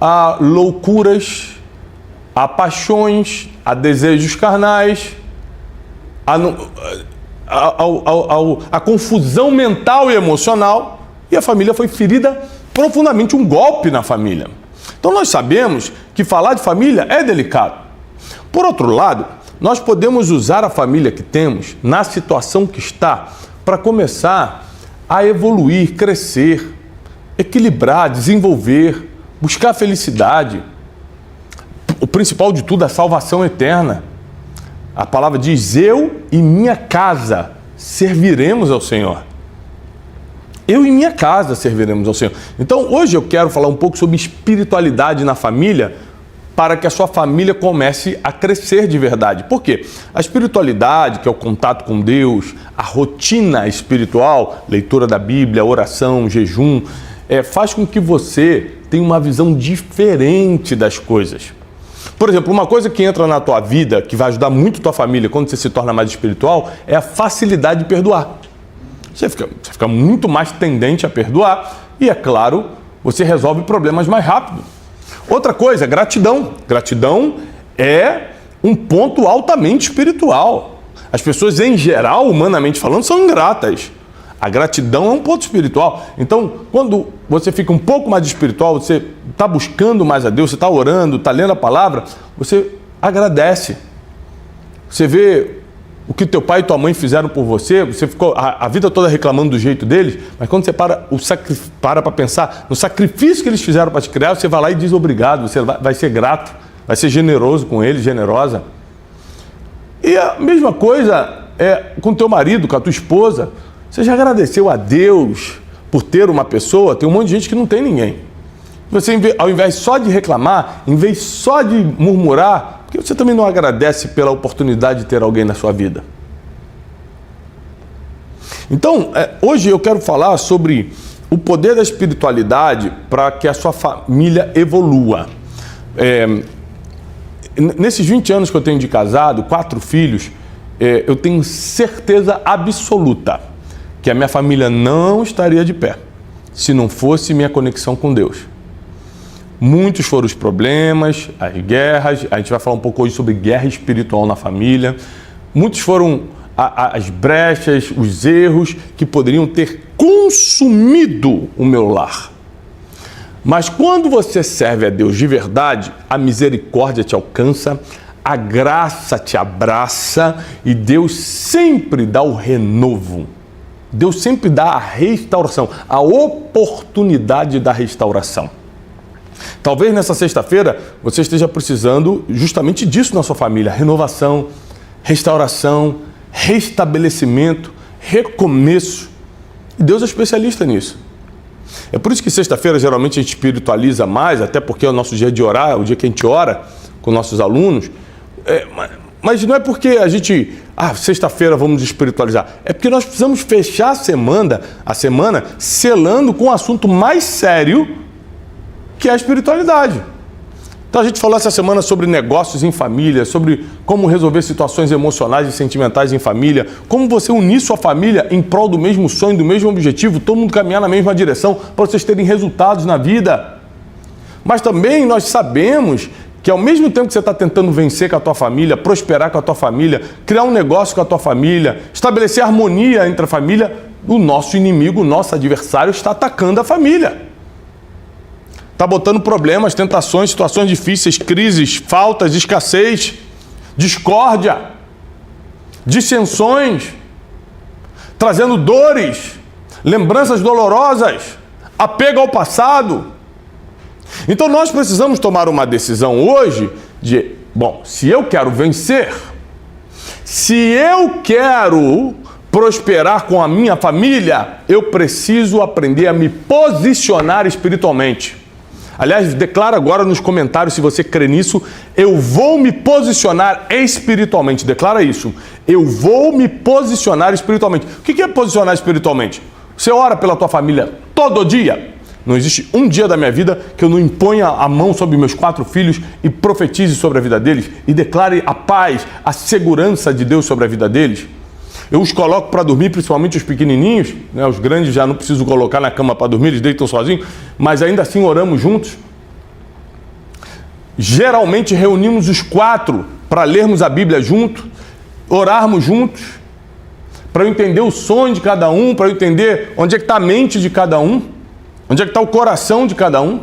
a loucuras, a paixões, a desejos carnais, a confusão mental e emocional, e a família foi ferida profundamente, um golpe na família. Então nós sabemos que falar de família é delicado. Por outro lado, nós podemos usar a família que temos, na situação que está, para começar a evoluir, crescer, equilibrar, desenvolver, buscar felicidade. O principal de tudo é a salvação eterna. A palavra diz: eu e minha casa serviremos ao Senhor. Eu e minha casa serviremos ao Senhor. Então, hoje eu quero falar um pouco sobre espiritualidade na família, para que a sua família comece a crescer de verdade. Por quê? A espiritualidade, que é o contato com Deus, a rotina espiritual, leitura da Bíblia, oração, jejum, faz com que você tenha uma visão diferente das coisas. Por exemplo, uma coisa que entra na tua vida, que vai ajudar muito a tua família quando você se torna mais espiritual, é a facilidade de perdoar. Você fica muito mais tendente a perdoar e, é claro, você resolve problemas mais rápido. Outra coisa, gratidão. Gratidão é um ponto altamente espiritual. As pessoas, em geral, humanamente falando, são ingratas. A gratidão é um ponto espiritual. Então, quando você fica um pouco mais espiritual, você está buscando mais a Deus, você está orando, está lendo a palavra, você agradece. Você vê o que teu pai e tua mãe fizeram por você, você ficou a vida toda reclamando do jeito deles, mas quando você para para pensar no sacrifício que eles fizeram para te criar, você vai lá e diz obrigado, você vai ser grato, vai ser generoso com eles, generosa. E a mesma coisa com teu marido, com a tua esposa. Você já agradeceu a Deus por ter uma pessoa? Tem um monte de gente que não tem ninguém. Você, ao invés só de reclamar, em vez só de murmurar, por que você também não agradece pela oportunidade de ter alguém na sua vida? Então, hoje eu quero falar sobre o poder da espiritualidade para que a sua família evolua. Nesses 20 anos que eu tenho de casado, 4 filhos, eu tenho certeza absoluta que a minha família não estaria de pé se não fosse minha conexão com Deus. Muitos foram os problemas, as guerras, a gente vai falar um pouco hoje sobre guerra espiritual na família. Muitos foram as brechas, os erros que poderiam ter consumido o meu lar. Mas quando você serve a Deus de verdade, a misericórdia te alcança, a graça te abraça e Deus sempre dá o renovo. Deus sempre dá a restauração, a oportunidade da restauração. Talvez nessa sexta-feira você esteja precisando justamente disso na sua família: renovação, restauração, restabelecimento, recomeço. E Deus é especialista nisso. É por isso que sexta-feira geralmente a gente espiritualiza mais, até porque é o nosso dia de orar, é o dia que a gente ora com nossos alunos. Mas não é porque a gente, sexta-feira vamos espiritualizar. É porque nós precisamos fechar a semana selando com um assunto mais sério, que é a espiritualidade. Então a gente falou essa semana sobre negócios em família, sobre como resolver situações emocionais e sentimentais em família, como você unir sua família em prol do mesmo sonho, do mesmo objetivo, todo mundo caminhar na mesma direção para vocês terem resultados na vida. Mas também nós sabemos que ao mesmo tempo que você está tentando vencer com a tua família, prosperar com a tua família, criar um negócio com a tua família, estabelecer harmonia entre a família, o nosso inimigo, o nosso adversário está atacando a família. Está botando problemas, tentações, situações difíceis, crises, faltas, escassez, discórdia, dissensões, trazendo dores, lembranças dolorosas, apego ao passado. Então nós precisamos tomar uma decisão hoje de, bom, se eu quero vencer, se eu quero prosperar com a minha família, eu preciso aprender a me posicionar espiritualmente. Aliás, declara agora nos comentários se você crê nisso. Eu vou me posicionar espiritualmente. Declara isso. Eu vou me posicionar espiritualmente. O que é posicionar espiritualmente? Você ora pela tua família todo dia. Não existe um dia da minha vida que eu não imponha a mão sobre meus 4 filhos e profetize sobre a vida deles e declare a paz, a segurança de Deus sobre a vida deles. Eu os coloco para dormir, principalmente os pequenininhos, né? Os grandes já não preciso colocar na cama para dormir, eles deitam sozinhos, mas ainda assim oramos juntos. Geralmente reunimos os 4 para lermos a Bíblia juntos, orarmos juntos, para eu entender o sonho de cada um, para eu entender onde é que está a mente de cada um, onde é que está o coração de cada um.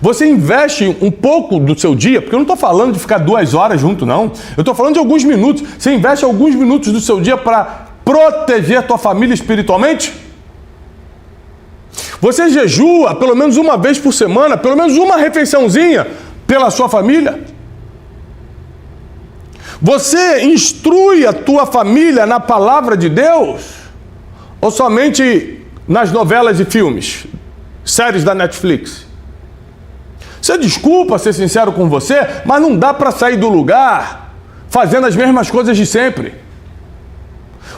Você investe um pouco do seu dia, porque eu não estou falando de ficar 2 horas junto, não. Eu estou falando de alguns minutos. Você investe alguns minutos do seu dia para proteger a tua família espiritualmente? Você jejua pelo menos uma vez por semana, pelo menos uma refeiçãozinha pela sua família? Você instrui a tua família na palavra de Deus? Ou somente nas novelas e filmes, séries da Netflix? Você desculpa ser sincero com você, mas não dá para sair do lugar fazendo as mesmas coisas de sempre.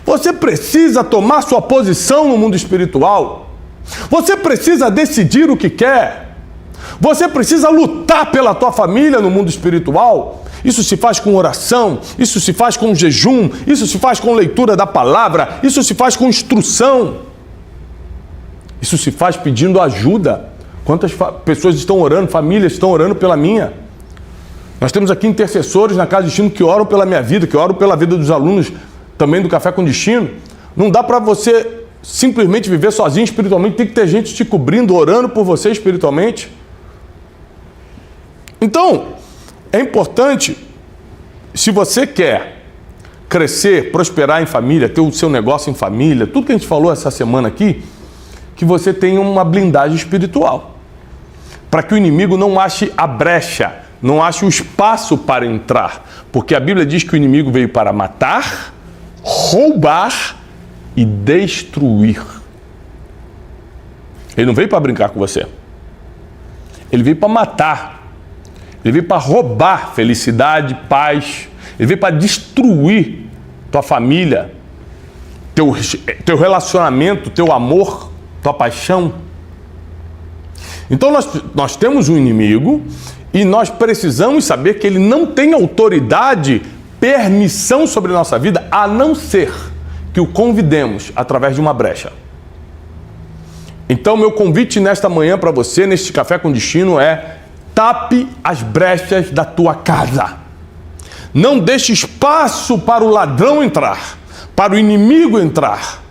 Você precisa tomar sua posição no mundo espiritual. Você precisa decidir o que quer. Você precisa lutar pela tua família no mundo espiritual. Isso se faz com oração, isso se faz com jejum, isso se faz com leitura da palavra, isso se faz com instrução. Isso se faz pedindo ajuda. Quantas pessoas estão orando, famílias estão orando pela minha? Nós temos aqui intercessores na Casa Destino que oram pela minha vida, que oram pela vida dos alunos também do Café com Destino. Não dá para você simplesmente viver sozinho espiritualmente, tem que ter gente te cobrindo, orando por você espiritualmente. Então, é importante, se você quer crescer, prosperar em família, ter o seu negócio em família, tudo que a gente falou essa semana aqui, que você tenha uma blindagem espiritual, para que o inimigo não ache a brecha, não ache o espaço para entrar, porque a Bíblia diz que o inimigo veio para matar, roubar e destruir. Ele não veio para brincar com você, ele veio para matar, ele veio para roubar felicidade, paz, ele veio para destruir tua família, teu relacionamento, teu amor, tua paixão. Então nós temos um inimigo e nós precisamos saber que ele não tem autoridade, permissão sobre a nossa vida, a não ser que o convidemos através de uma brecha. Então meu convite nesta manhã para você, neste Café com Destino, é: tape as brechas da tua casa. Não deixe espaço para o ladrão entrar, para o inimigo entrar.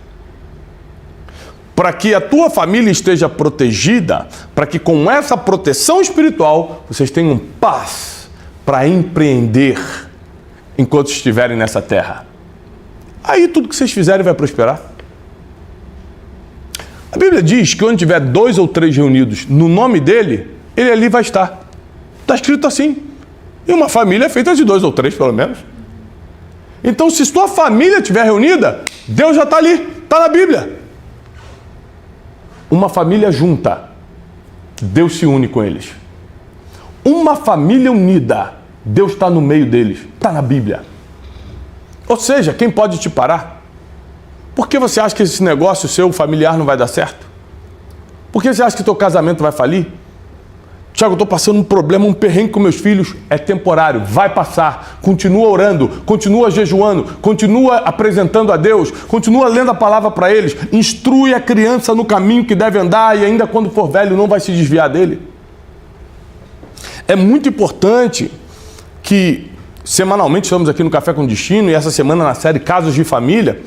Para que a tua família esteja protegida, para que com essa proteção espiritual vocês tenham paz para empreender enquanto estiverem nessa terra. Aí tudo que vocês fizerem vai prosperar. A Bíblia diz que onde tiver 2 ou 3 reunidos no nome dele, ele ali vai estar. Está escrito assim. E uma família é feita de 2 ou 3, pelo menos. Então, se sua família estiver reunida, Deus já está ali, está na Bíblia. Uma família junta, Deus se une com eles. Uma família unida, Deus está no meio deles, está na Bíblia. Ou seja, quem pode te parar? Por que você acha que esse negócio seu familiar não vai dar certo? Por que você acha que teu casamento vai falir? Tiago, eu estou passando um problema, um perrengue com meus filhos. É temporário, vai passar. Continua orando, continua jejuando, continua apresentando a Deus, continua lendo a palavra para eles. Instrui a criança no caminho que deve andar e ainda quando for velho não vai se desviar dele. É muito importante que semanalmente estamos aqui no Café com Destino e essa semana na série Casos de Família,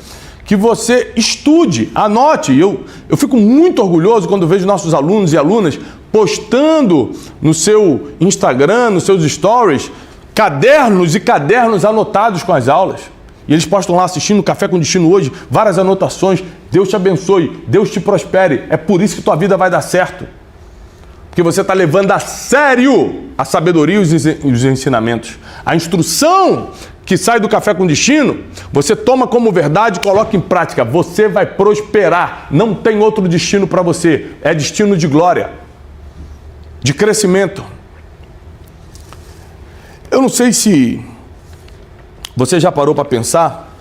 que você estude, anote. Eu fico muito orgulhoso quando vejo nossos alunos e alunas postando no seu Instagram, nos seus stories, cadernos e cadernos anotados com as aulas. E eles postam lá assistindo o Café com Destino hoje, várias anotações. Deus te abençoe, Deus te prospere. É por isso que tua vida vai dar certo. Porque você está levando a sério a sabedoria e os ensinamentos. A instrução que sai do Café com Destino, você toma como verdade e coloca em prática. Você vai prosperar. Não tem outro destino para você. É destino de glória, de crescimento. Eu não sei se você já parou para pensar,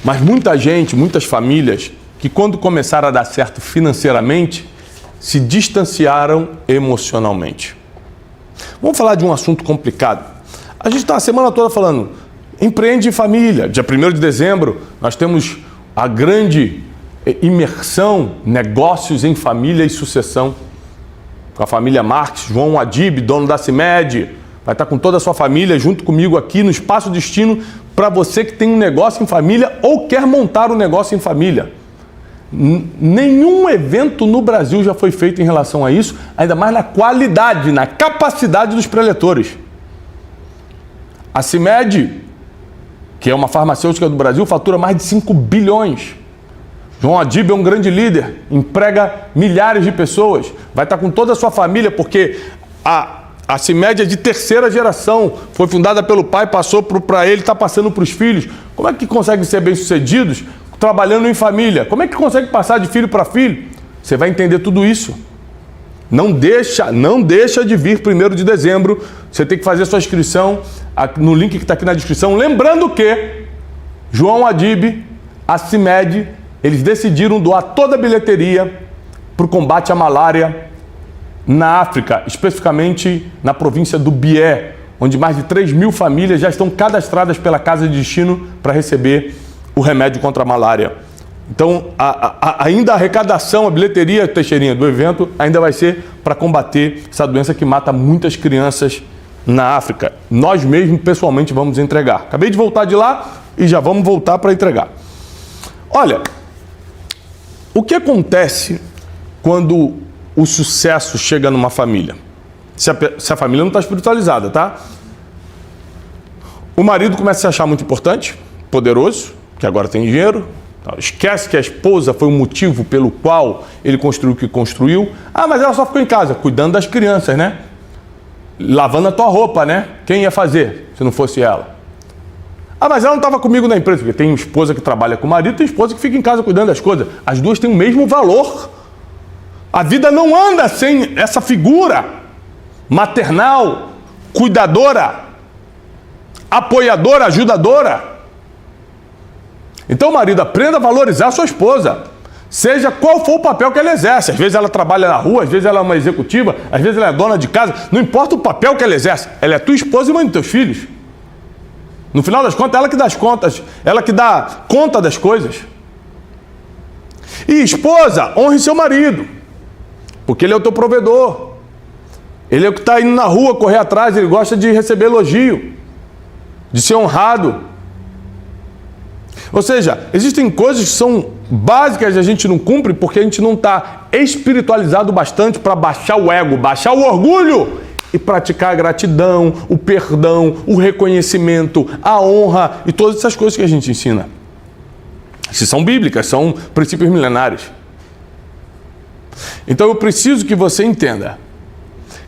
mas muita gente, muitas famílias, que quando começaram a dar certo financeiramente, se distanciaram emocionalmente. Vamos falar de um assunto complicado. A gente está a semana toda falando, empreende em família. Dia 1º de dezembro, nós temos a grande imersão, negócios em família e sucessão. Com a família Marques, João Adib, dono da CIMED, vai estar com toda a sua família junto comigo aqui no Espaço Destino para você que tem um negócio em família ou quer montar um negócio em família. Nenhum evento no Brasil já foi feito em relação a isso, ainda mais na qualidade, na capacidade dos preletores. A CIMED, que é uma farmacêutica do Brasil, fatura mais de 5 bilhões. João Adib é um grande líder, emprega milhares de pessoas, vai estar com toda a sua família, porque a CIMED é de terceira geração, foi fundada pelo pai, passou para ele, está passando para os filhos. Como é que conseguem ser bem-sucedidos trabalhando em família? Como é que consegue passar de filho para filho? Você vai entender tudo isso. Não deixa de vir 1º de dezembro. Você tem que fazer sua inscrição no link que está aqui na descrição. Lembrando que João Adib, a CIMED, eles decidiram doar toda a bilheteria para o combate à malária na África, especificamente na província do Bié, onde mais de 3.000 famílias já estão cadastradas pela Casa de Destino para receber o remédio contra a malária. Então, ainda a arrecadação, a bilheteria, Teixeirinha, do evento, ainda vai ser para combater essa doença que mata muitas crianças na África. Nós mesmos, pessoalmente, vamos entregar. Acabei de voltar de lá e já vamos voltar para entregar. Olha, o que acontece quando o sucesso chega numa família? Se a família não está espiritualizada, tá? O marido começa a se achar muito importante, poderoso, que agora tem dinheiro. Esquece que a esposa foi o motivo pelo qual ele construiu o que construiu. Ah, mas ela só ficou em casa, cuidando das crianças, né? Lavando a tua roupa, né? Quem ia fazer se não fosse ela? Ah, mas ela não estava comigo na empresa. Porque tem esposa que trabalha com o marido, tem esposa que fica em casa cuidando das coisas. As duas têm o mesmo valor. A vida não anda sem essa figura maternal, cuidadora, apoiadora, ajudadora. Então, marido, aprenda a valorizar a sua esposa, seja qual for o papel que ela exerce. Às vezes ela trabalha na rua, às vezes ela é uma executiva, às vezes ela é dona de casa. Não importa o papel que ela exerce, ela é tua esposa e mãe dos teus filhos. No final das contas, ela que dá as contas, ela que dá conta das coisas. E esposa, honre seu marido, porque ele é o teu provedor. Ele é o que está indo na rua correr atrás, ele gosta de receber elogio, de ser honrado. Ou seja, existem coisas que são básicas e a gente não cumpre porque a gente não está espiritualizado bastante para baixar o ego, baixar o orgulho e praticar a gratidão, o perdão, o reconhecimento, a honra e todas essas coisas que a gente ensina. Se são bíblicas, são princípios milenares. Então eu preciso que você entenda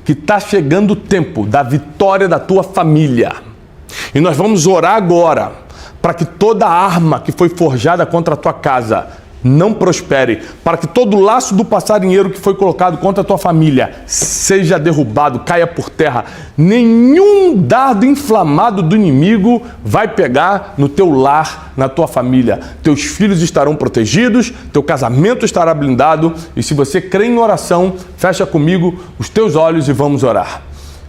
que está chegando o tempo da vitória da tua família. E nós vamos orar agora para que toda arma que foi forjada contra a tua casa não prospere, para que todo laço do passarinheiro que foi colocado contra a tua família seja derrubado, caia por terra. Nenhum dardo inflamado do inimigo vai pegar no teu lar, na tua família. Teus filhos estarão protegidos, teu casamento estará blindado. E se você crê em oração, fecha comigo os teus olhos e vamos orar.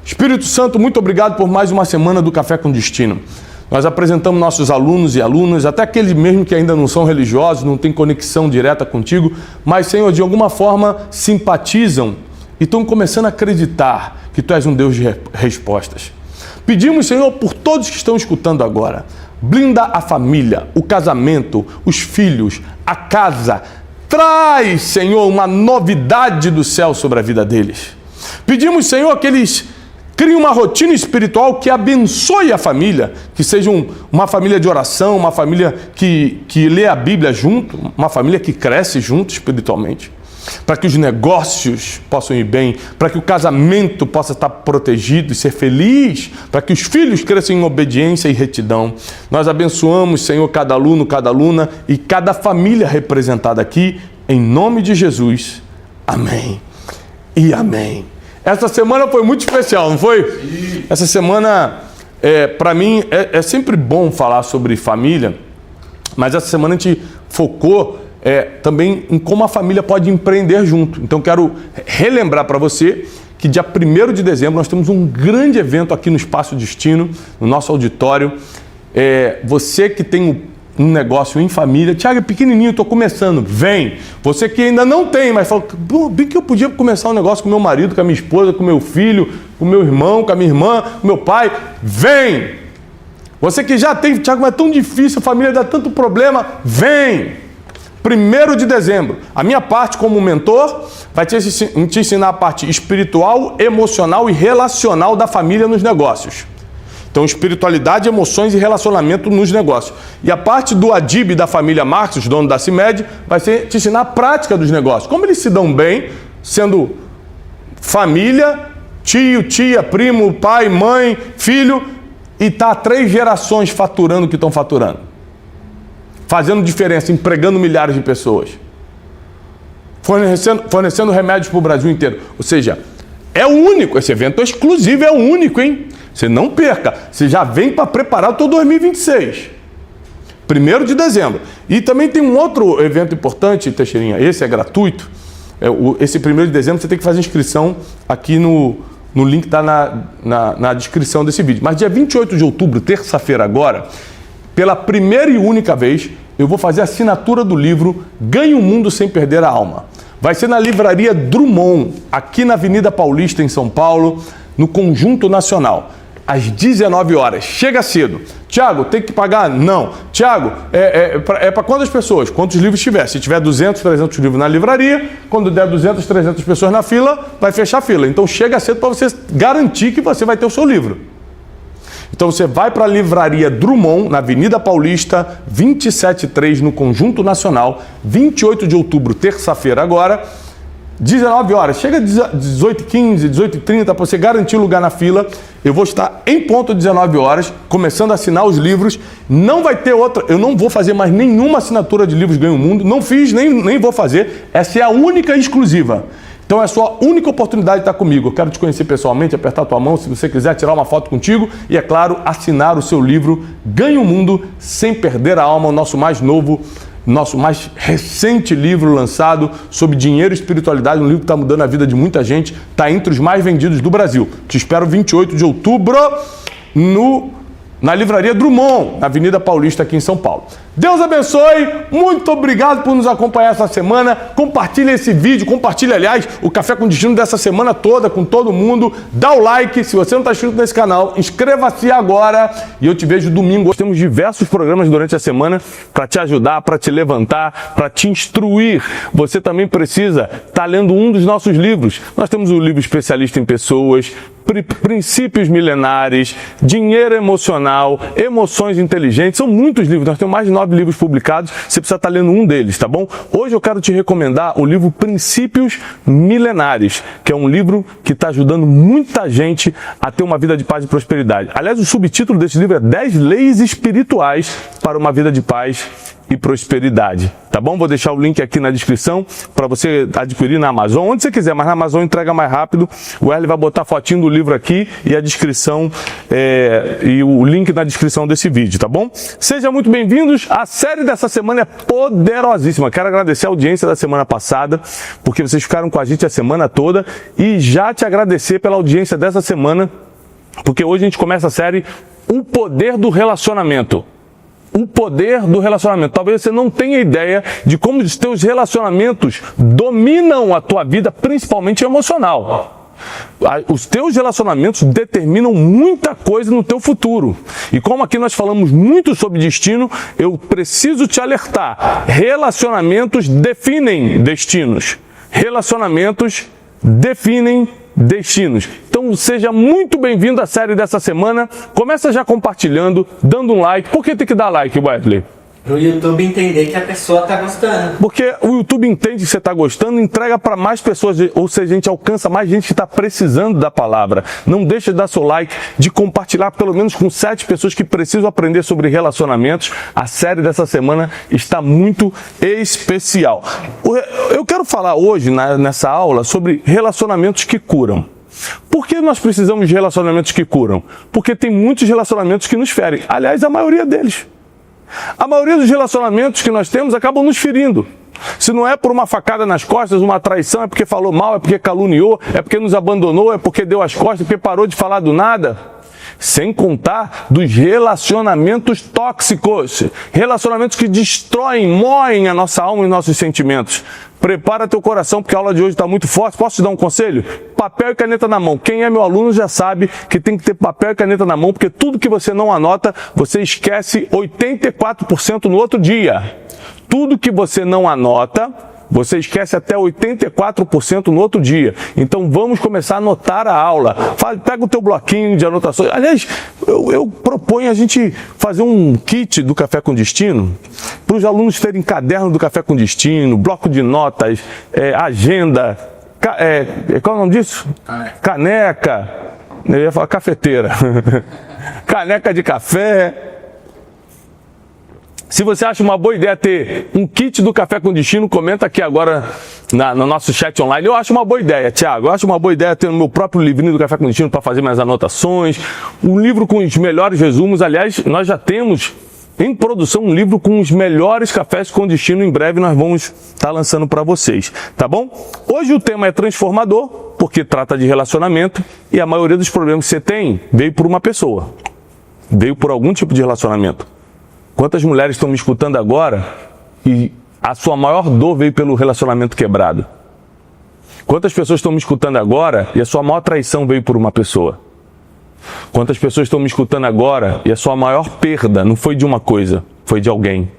Espírito Santo, muito obrigado por mais uma semana do Café com Destino. Nós apresentamos nossos alunos e alunas, até aqueles mesmo que ainda não são religiosos, não têm conexão direta contigo, mas, Senhor, de alguma forma simpatizam e estão começando a acreditar que Tu és um Deus de respostas. Pedimos, Senhor, por todos que estão escutando agora, blinda a família, o casamento, os filhos, a casa. Traz, Senhor, uma novidade do céu sobre a vida deles. Pedimos, Senhor, que eles criem uma rotina espiritual que abençoe a família, que seja uma família de oração, uma família que lê a Bíblia junto, uma família que cresce junto espiritualmente. para que os negócios possam ir bem, para que o casamento possa estar protegido e ser feliz, para que os filhos cresçam em obediência e retidão. Nós abençoamos, Senhor, cada aluno, cada aluna e cada família representada aqui, em nome de Jesus. Amém e amém. Essa semana foi muito especial, não foi? Essa semana, para mim, é sempre bom falar sobre família, mas essa semana a gente focou também em como a família pode empreender junto. Então quero relembrar para você que dia 1º de dezembro nós temos um grande evento aqui no Espaço Destino, no nosso auditório. Você que tem um negócio em família, Tiago, é pequenininho, estou começando, vem. Você que ainda não tem, mas fala, bem que eu podia começar um negócio com meu marido, com a minha esposa, com meu filho, com meu irmão, com a minha irmã, com meu pai, vem. Você que já tem, Tiago, mas é tão difícil, a família dá tanto problema, vem. 1º de dezembro, a minha parte como mentor vai te ensinar a parte espiritual, emocional e relacional da família nos negócios. Então, espiritualidade, emoções e relacionamento nos negócios. E a parte do Adib da família Marcos, dono da CIMED, vai te ensinar a prática dos negócios. Como eles se dão bem, sendo família, tio, tia, primo, pai, mãe, filho, e tá 3 gerações faturando o que estão faturando. Fazendo diferença, empregando milhares de pessoas. Fornecendo remédios para o Brasil inteiro. Ou seja, é o único, esse evento é exclusivo, é o único, hein? Você não perca, você já vem para preparar o teu 2026. 1º de dezembro. E também tem um outro evento importante, Teixeirinha, esse é gratuito. Esse 1º de dezembro você tem que fazer inscrição aqui no link que está na descrição desse vídeo. Mas dia 28 de outubro, terça-feira agora, pela primeira e única vez, eu vou fazer a assinatura do livro Ganhe o Mundo Sem Perder a Alma. Vai ser na Livraria Drummond, aqui na Avenida Paulista, em São Paulo, no Conjunto Nacional, às 19 horas. Chega cedo. Tiago, tem que pagar? Não. Tiago, é para quantas pessoas? Quantos livros tiver? Se tiver 200, 300 livros na livraria, quando der 200, 300 pessoas na fila, vai fechar a fila. Então chega cedo para você garantir que você vai ter o seu livro. Então você vai para a Livraria Drummond, na Avenida Paulista, 273, no Conjunto Nacional, 28 de outubro, terça-feira agora, 19 horas. Chega 18h15, 18h30, para você garantir lugar na fila. Eu vou estar em ponto 19 horas, começando a assinar os livros. Não vai ter outra, eu não vou fazer mais nenhuma assinatura de livros Ganhe o Mundo. Não fiz, nem vou fazer. Essa é a única e exclusiva. Então é a sua única oportunidade de estar comigo. Eu quero te conhecer pessoalmente, apertar a tua mão, se você quiser tirar uma foto contigo e, é claro, assinar o seu livro Ganhe o Mundo Sem Perder a Alma, o nosso mais novo, nosso mais recente livro lançado sobre dinheiro e espiritualidade, um livro que está mudando a vida de muita gente, está entre os mais vendidos do Brasil. Te espero 28 de outubro na Livraria Drummond, na Avenida Paulista, aqui em São Paulo. Deus abençoe, muito obrigado por nos acompanhar essa semana. Compartilhe esse vídeo, compartilhe, aliás, o Café com Destino dessa semana toda com todo mundo. Dá o like, se você não está inscrito nesse canal, inscreva-se agora e eu te vejo domingo. Temos diversos programas durante a semana para te ajudar, para te levantar, para te instruir. Você também precisa estar lendo um dos nossos livros. Nós temos o livro Especialista em Pessoas, Princípios Milenares, Dinheiro Emocional, Emoções Inteligentes. São muitos livros, nós temos mais de 9 livros publicados, você precisa estar lendo um deles, tá bom? Hoje eu quero te recomendar o livro Princípios Milenares, que é um livro que está ajudando muita gente a ter uma vida de paz e prosperidade. Aliás, o subtítulo desse livro é 10 Leis Espirituais para uma Vida de Paz e Prosperidade, tá bom? Vou deixar o link aqui na descrição para você adquirir na Amazon, onde você quiser, mas na Amazon entrega mais rápido. O Wesley vai botar a fotinho do livro aqui e a descrição e o link na descrição desse vídeo, tá bom? Sejam muito bem-vindos. A série dessa semana é poderosíssima. Quero agradecer a audiência da semana passada, porque vocês ficaram com a gente a semana toda, e já te agradecer pela audiência dessa semana, porque hoje a gente começa a série O Poder do Relacionamento. O poder do relacionamento. Talvez você não tenha ideia de como os teus relacionamentos dominam a tua vida, principalmente emocional. Os teus relacionamentos determinam muita coisa no teu futuro. E como aqui nós falamos muito sobre destino, eu preciso te alertar. Relacionamentos definem destinos. Relacionamentos definem destinos. Então seja muito bem-vindo à série dessa semana. Começa já compartilhando, dando um like. Por que tem que dar like, Wesley? Para o YouTube entender que a pessoa está gostando. Porque o YouTube entende que você está gostando, entrega para mais pessoas, ou seja, a gente alcança mais gente que está precisando da palavra. Não deixa de dar seu like, de compartilhar pelo menos com 7 pessoas que precisam aprender sobre relacionamentos. A série dessa semana está muito especial. Eu quero falar hoje, nessa aula, sobre relacionamentos que curam. Por que nós precisamos de relacionamentos que curam? Porque tem muitos relacionamentos que nos ferem. Aliás, a maioria deles. A maioria dos relacionamentos que nós temos acabam nos ferindo. Se não é por uma facada nas costas, uma traição, é porque falou mal, é porque caluniou, é porque nos abandonou, é porque deu as costas, é porque parou de falar do nada. Sem contar dos relacionamentos tóxicos. Relacionamentos que destroem, moem a nossa alma e nossos sentimentos. Prepara teu coração, porque a aula de hoje está muito forte. Posso te dar um conselho? Papel e caneta na mão. Quem é meu aluno já sabe que tem que ter papel e caneta na mão, porque tudo que você não anota, você esquece 84% no outro dia. Tudo que você não anota, você esquece até 84% no outro dia. Então vamos começar a anotar a aula. Pega o teu bloquinho de anotações. Aliás, eu proponho a gente fazer um kit do Café com Destino para os alunos terem caderno do Café com Destino, bloco de notas, agenda, qual é o nome disso? Caneca. Eu ia falar cafeteira. Caneca de café. Se você acha uma boa ideia ter um kit do Café com Destino, comenta aqui agora no nosso chat online. Eu acho uma boa ideia, Tiago. Eu acho uma boa ideia ter o meu próprio livrinho do Café com Destino para fazer minhas anotações. Um livro com os melhores resumos. Aliás, nós já temos em produção um livro com os melhores cafés com destino. Em breve nós vamos estar lançando para vocês, tá bom? Hoje o tema é transformador, porque trata de relacionamento. E a maioria dos problemas que você tem veio por uma pessoa. Veio por algum tipo de relacionamento. Quantas mulheres estão me escutando agora e a sua maior dor veio pelo relacionamento quebrado? Quantas pessoas estão me escutando agora e a sua maior traição veio por uma pessoa? Quantas pessoas estão me escutando agora e a sua maior perda não foi de uma coisa, foi de alguém?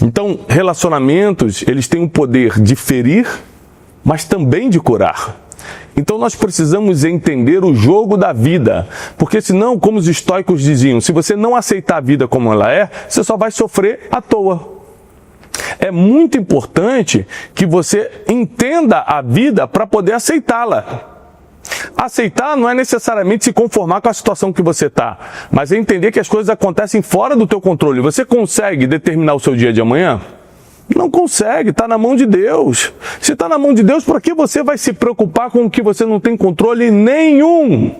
Então, relacionamentos, eles têm o poder de ferir, mas também de curar. Então nós precisamos entender o jogo da vida, porque senão, como os estoicos diziam, se você não aceitar a vida como ela é, você só vai sofrer à toa. É muito importante que você entenda a vida para poder aceitá-la. Aceitar não é necessariamente se conformar com a situação que você está, mas é entender que as coisas acontecem fora do teu controle. Você consegue determinar o seu dia de amanhã? Não consegue, está na mão de Deus. Se está na mão de Deus, por que você vai se preocupar com o que você não tem controle nenhum?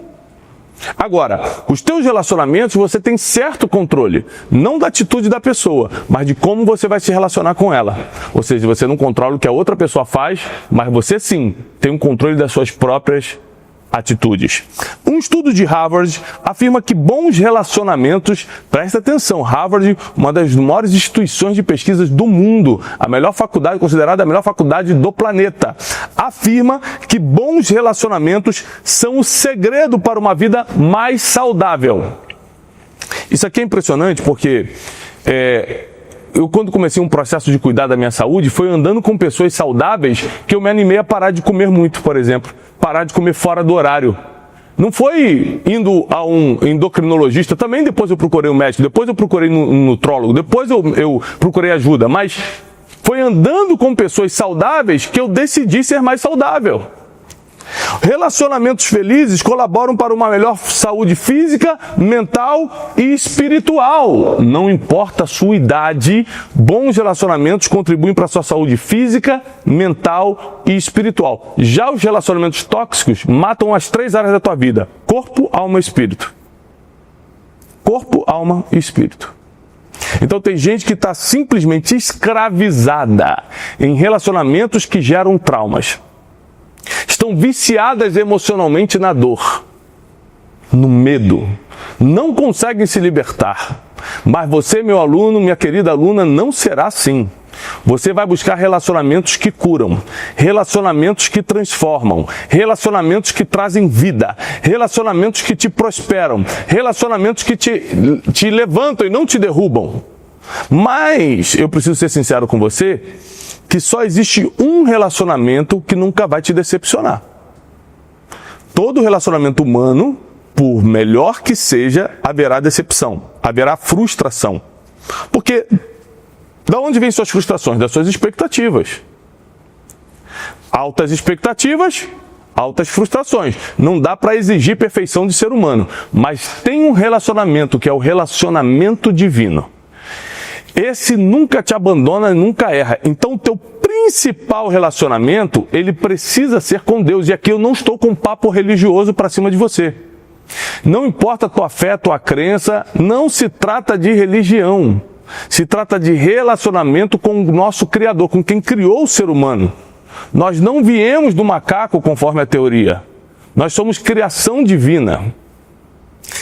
Agora, os teus relacionamentos você tem certo controle, não da atitude da pessoa, mas de como você vai se relacionar com ela. Ou seja, você não controla o que a outra pessoa faz, mas você sim tem um controle das suas próprias atitudes. Um estudo de Harvard afirma que bons relacionamentos, presta atenção, Harvard, uma das maiores instituições de pesquisas do mundo, a melhor faculdade, considerada a melhor faculdade do planeta, afirma que bons relacionamentos são o segredo para uma vida mais saudável. Isso aqui é impressionante porque eu, quando comecei um processo de cuidar da minha saúde, foi andando com pessoas saudáveis que eu me animei a parar de comer muito, por exemplo. Parar de comer fora do horário. Não foi indo a um endocrinologista, também depois eu procurei um médico, depois eu procurei um nutrólogo, depois eu procurei ajuda, mas foi andando com pessoas saudáveis que eu decidi ser mais saudável. Relacionamentos felizes colaboram para uma melhor saúde física, mental e espiritual. Não importa a sua idade, bons relacionamentos contribuem para a sua saúde física, mental e espiritual. Já os relacionamentos tóxicos matam as 3 áreas da tua vida: corpo, alma e espírito. Corpo, alma e espírito. Então tem gente que está simplesmente escravizada em relacionamentos que geram traumas. Estão viciadas emocionalmente na dor, no medo, não conseguem se libertar. Mas você, meu aluno, minha querida aluna, não será assim. Você vai buscar relacionamentos que curam, relacionamentos que transformam, relacionamentos que trazem vida, relacionamentos que te prosperam, relacionamentos que te levantam e não te derrubam. Mas eu preciso ser sincero com você, que só existe um relacionamento que nunca vai te decepcionar. Todo relacionamento humano, por melhor que seja, haverá decepção, haverá frustração. Porque Porque da onde vêm suas frustrações? Das suas expectativas. Altas expectativas, altas frustrações. Não dá para exigir perfeição de ser humano, mas tem um relacionamento que é o relacionamento divino. Esse nunca te abandona, nunca erra. Então o teu principal relacionamento, ele precisa ser com Deus. E aqui eu não estou com um papo religioso para cima de você. Não importa a tua fé, a tua crença, não se trata de religião. Se trata de relacionamento com o nosso Criador, com quem criou o ser humano. Nós não viemos do macaco, conforme a teoria. Nós somos criação divina.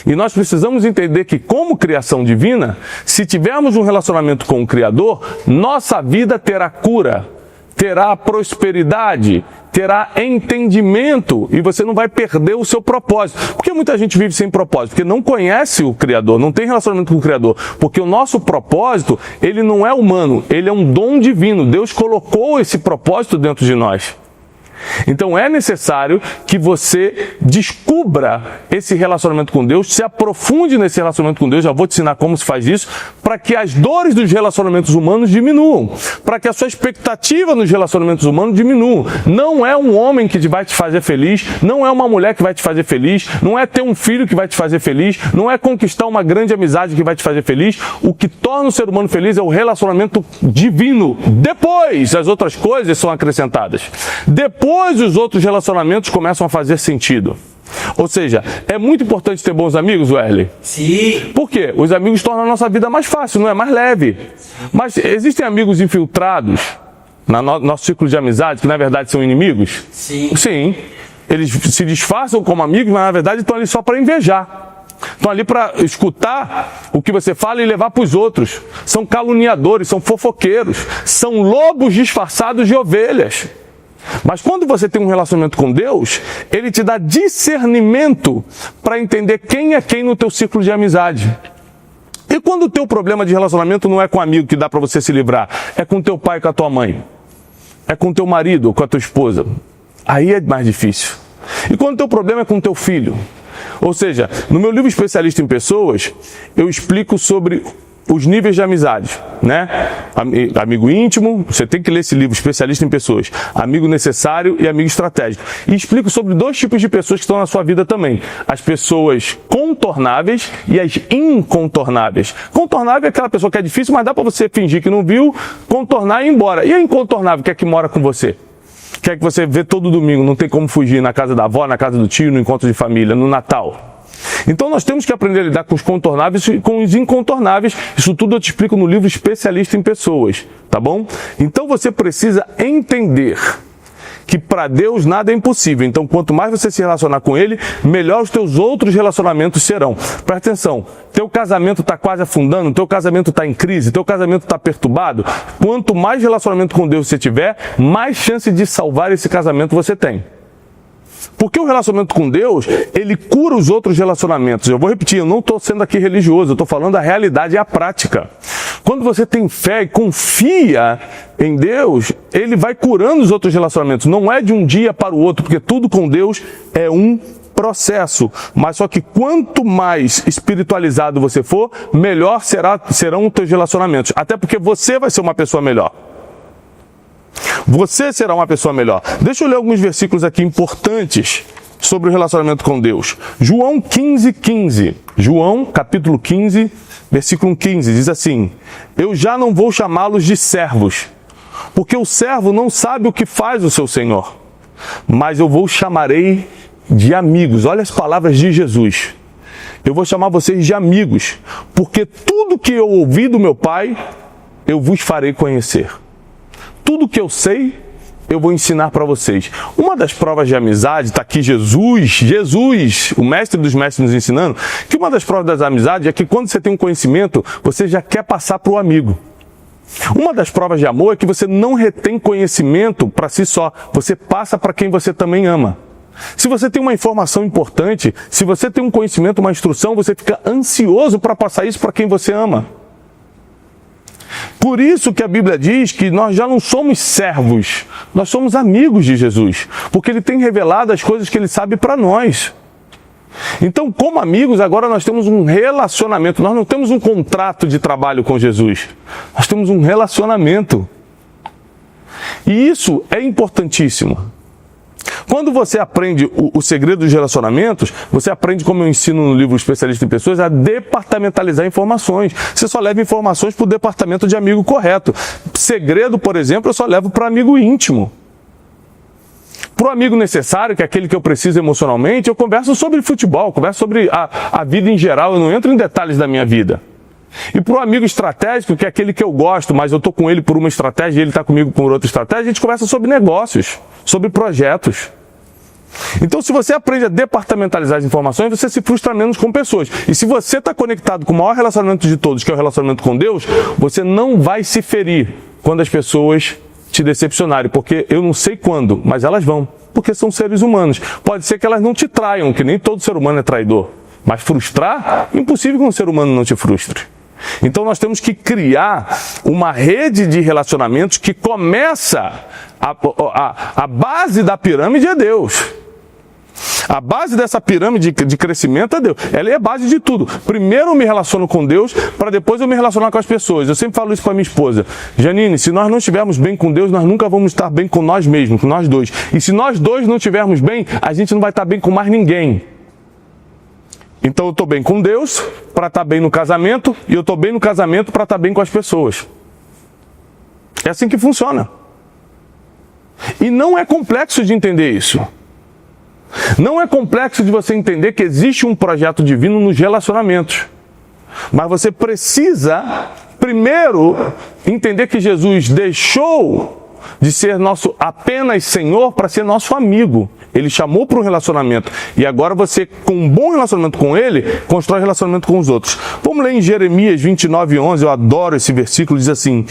E nós precisamos entender que, como criação divina, se tivermos um relacionamento com o Criador, nossa vida terá cura, terá prosperidade, terá entendimento e você não vai perder o seu propósito. Por que muita gente vive sem propósito? Porque não conhece o Criador, não tem relacionamento com o Criador. Porque o nosso propósito, ele não é humano, ele é um dom divino. Deus colocou esse propósito dentro de nós. Então é necessário que você descubra esse relacionamento com Deus, se aprofunde nesse relacionamento com Deus, já vou te ensinar como se faz isso, para que as dores dos relacionamentos humanos diminuam, para que a sua expectativa nos relacionamentos humanos diminua. Não é um homem que vai te fazer feliz, não é uma mulher que vai te fazer feliz, não é ter um filho que vai te fazer feliz, não é conquistar uma grande amizade que vai te fazer feliz. O que torna o ser humano feliz é o relacionamento divino. Depois as outras coisas são acrescentadas. Depois os outros relacionamentos começam a fazer sentido. Ou seja, é muito importante ter bons amigos, Wesley? Sim. Por quê? Os amigos tornam a nossa vida mais fácil, não é? Mais leve. Mas existem amigos infiltrados no nosso círculo de amizade, que na verdade são inimigos? Sim. Sim. Eles se disfarçam como amigos, mas na verdade estão ali só para invejar. Estão ali para escutar o que você fala e levar para os outros. São caluniadores, são fofoqueiros, são lobos disfarçados de ovelhas. Mas quando você tem um relacionamento com Deus, Ele te dá discernimento para entender quem é quem no teu círculo de amizade. E quando o teu problema de relacionamento não é com um amigo que dá para você se livrar, é com teu pai e com a tua mãe, é com teu marido ou com a tua esposa, aí é mais difícil. E quando o teu problema é com teu filho, ou seja, no meu livro Especialista em Pessoas, eu explico sobre os níveis de amizade, né? Amigo íntimo, você tem que ler esse livro, Especialista em Pessoas. Amigo necessário e amigo estratégico. E explico sobre dois tipos de pessoas que estão na sua vida também. As pessoas contornáveis e as incontornáveis. Contornável é aquela pessoa que é difícil, mas dá para você fingir que não viu, contornar e ir embora. E a incontornável, que é que mora com você? Que é que você vê todo domingo, não tem como fugir na casa da avó, na casa do tio, no encontro de família, no Natal. Então nós temos que aprender a lidar com os contornáveis e com os incontornáveis. Isso tudo eu te explico no livro Especialista em Pessoas, tá bom? Então você precisa entender que para Deus nada é impossível. Então quanto mais você se relacionar com Ele, melhor os teus outros relacionamentos serão. Presta atenção, teu casamento está quase afundando, teu casamento está em crise, teu casamento está perturbado. Quanto mais relacionamento com Deus você tiver, mais chance de salvar esse casamento você tem. Porque o relacionamento com Deus, ele cura os outros relacionamentos. Eu vou repetir, eu não estou sendo aqui religioso, eu estou falando a realidade e a prática. Quando você tem fé e confia em Deus, ele vai curando os outros relacionamentos. Não é de um dia para o outro, porque tudo com Deus é um processo. Mas só que quanto mais espiritualizado você for, melhor serão os teus relacionamentos. Até porque você vai ser uma pessoa melhor. Você será uma pessoa melhor. Deixa eu ler alguns versículos aqui importantes sobre o relacionamento com Deus. João 15:15. João, capítulo 15, versículo 15, diz assim: eu já não vou chamá-los de servos, porque o servo não sabe o que faz o seu senhor, mas eu vou chamarei de amigos. Olha as palavras de Jesus. Eu vou chamar vocês de amigos, porque tudo que eu ouvi do meu Pai, eu vos farei conhecer. Tudo que eu sei, eu vou ensinar para vocês. Uma das provas de amizade, está aqui Jesus, o mestre dos mestres nos ensinando, que uma das provas das amizades é que quando você tem um conhecimento, você já quer passar para o amigo. Uma das provas de amor é que você não retém conhecimento para si só, você passa para quem você também ama. Se você tem uma informação importante, se você tem um conhecimento, uma instrução, você fica ansioso para passar isso para quem você ama. Por isso que a Bíblia diz que nós já não somos servos, nós somos amigos de Jesus, porque Ele tem revelado as coisas que Ele sabe para nós. Então, como amigos, agora nós temos um relacionamento. Nós não temos um contrato de trabalho com Jesus. Nós temos um relacionamento. E isso é importantíssimo. Quando você aprende o segredo dos relacionamentos, você aprende, como eu ensino no livro Especialista em Pessoas, a departamentalizar informações. Você só leva informações para o departamento de amigo correto. Segredo, por exemplo, eu só levo para amigo íntimo. Para o amigo necessário, que é aquele que eu preciso emocionalmente, eu converso sobre futebol, converso sobre a vida em geral, eu não entro em detalhes da minha vida. E para o amigo estratégico, que é aquele que eu gosto, mas eu estou com ele por uma estratégia e ele está comigo por outra estratégia, a gente conversa sobre negócios, sobre projetos. Então, se você aprende a departamentalizar as informações, você se frustra menos com pessoas. E se você está conectado com o maior relacionamento de todos, que é o relacionamento com Deus, você não vai se ferir quando as pessoas te decepcionarem, porque eu não sei quando, mas elas vão, porque são seres humanos. Pode ser que elas não te traiam, que nem todo ser humano é traidor, mas frustrar, impossível que um ser humano não te frustre. Então nós temos que criar uma rede de relacionamentos que começa a base da pirâmide é Deus. A base dessa pirâmide de crescimento é Deus. Ela é a base de tudo. Primeiro eu me relaciono com Deus, para depois eu me relacionar com as pessoas. Eu sempre falo isso para minha esposa. Janine, se nós não estivermos bem com Deus, nós nunca vamos estar bem com nós mesmos, com nós dois. E se nós dois não estivermos bem, a gente não vai estar bem com mais ninguém. Então eu estou bem com Deus para estar bem no casamento, e eu estou bem no casamento para estar bem com as pessoas. É assim que funciona. E não é complexo de entender isso. Não é complexo de você entender que existe um projeto divino nos relacionamentos. Mas você precisa, primeiro, entender que Jesus deixou de ser nosso apenas Senhor para ser nosso amigo. Ele chamou para um relacionamento. E agora você, com um bom relacionamento com Ele, constrói relacionamento com os outros. Vamos ler em Jeremias 29:11, eu adoro esse versículo, diz assim: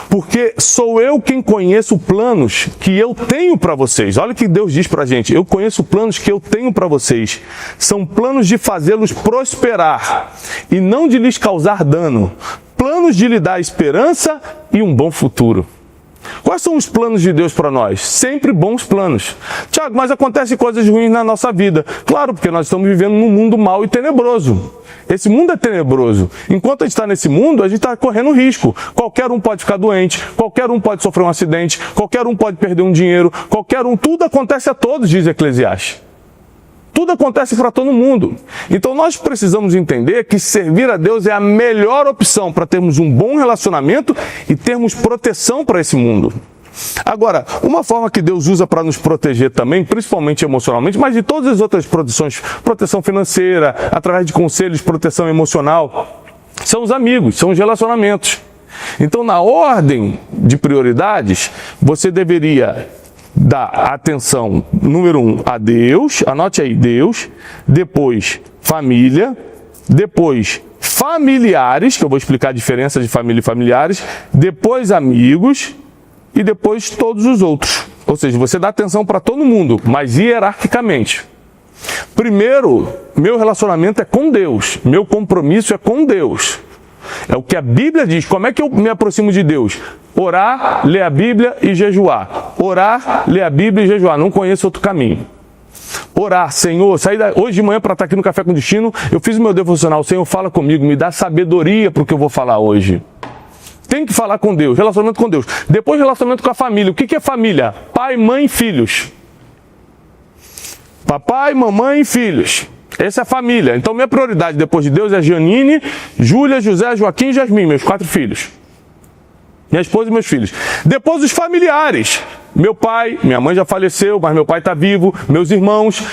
porque sou eu quem conheço planos que eu tenho para vocês. Olha o que Deus diz para a gente. Eu conheço planos que eu tenho para vocês. São planos de fazê-los prosperar e não de lhes causar dano. Planos de lhe dar esperança e um bom futuro. Quais são os planos de Deus para nós? Sempre bons planos. Tiago, mas acontecem coisas ruins na nossa vida. Claro, porque nós estamos vivendo num mundo mau e tenebroso. Esse mundo é tenebroso. Enquanto a gente está nesse mundo, a gente está correndo risco. Qualquer um pode ficar doente, qualquer um pode sofrer um acidente, qualquer um pode perder um dinheiro, tudo acontece a todos, diz Eclesiastes. Tudo acontece para todo mundo. Então nós precisamos entender que servir a Deus é a melhor opção para termos um bom relacionamento e termos proteção para esse mundo. Agora, uma forma que Deus usa para nos proteger também, principalmente emocionalmente, mas de todas as outras proteções, proteção financeira, através de conselhos, proteção emocional, são os amigos, são os relacionamentos. Então, na ordem de prioridades, você deveria dar atenção, número 1, a Deus, anote aí, Deus, depois família, depois familiares, que eu vou explicar a diferença de família e familiares, depois amigos e depois todos os outros. Ou seja, você dá atenção para todo mundo, mas hierarquicamente. Primeiro, meu relacionamento é com Deus, meu compromisso é com Deus. É o que a Bíblia diz. Como é que eu me aproximo de Deus? Orar, ler a Bíblia e jejuar. Orar, ler a Bíblia e jejuar. Não conheço outro caminho. Orar, Senhor, hoje de manhã para estar aqui no Café com Destino, eu fiz o meu devocional. Senhor, fala comigo, me dá sabedoria para o que eu vou falar hoje. Tem que falar com Deus, relacionamento com Deus. Depois, relacionamento com a família. O que é família? Pai, mãe e filhos. Papai, mamãe e filhos. Essa é a família. Então, minha prioridade depois de Deus é Janine, Júlia, José, Joaquim e Jasmim, meus 4 filhos. Minha esposa e meus filhos. Depois, os familiares. Meu pai, minha mãe já faleceu, mas meu pai está vivo. Meus irmãos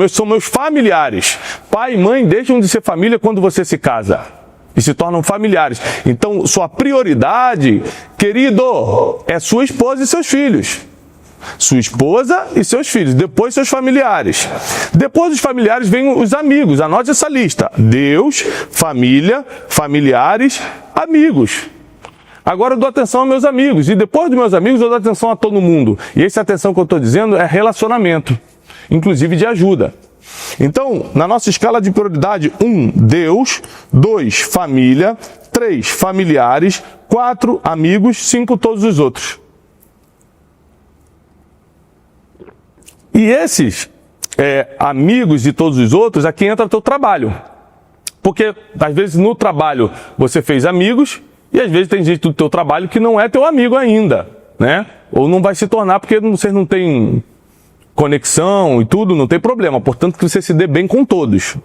são meus familiares. Pai e mãe deixam de ser família quando você se casa e se tornam familiares. Então, sua prioridade, querido, é sua esposa e seus filhos. Sua esposa e seus filhos, depois seus familiares. Depois dos familiares vêm os amigos, anote essa lista: Deus, família, familiares, amigos. Agora eu dou atenção aos meus amigos, e depois dos meus amigos eu dou atenção a todo mundo. E essa atenção que eu estou dizendo é relacionamento, inclusive de ajuda. Então, na nossa escala de prioridade, 1, Deus, 2, família, 3, familiares, 4, amigos, 5, todos os outros. E esses amigos de todos os outros, aqui entra o teu trabalho. Porque, às vezes, no trabalho você fez amigos e, às vezes, tem gente do teu trabalho que não é teu amigo ainda, né? Ou não vai se tornar porque vocês não têm conexão e tudo, não tem problema. Portanto, que você se dê bem com todos.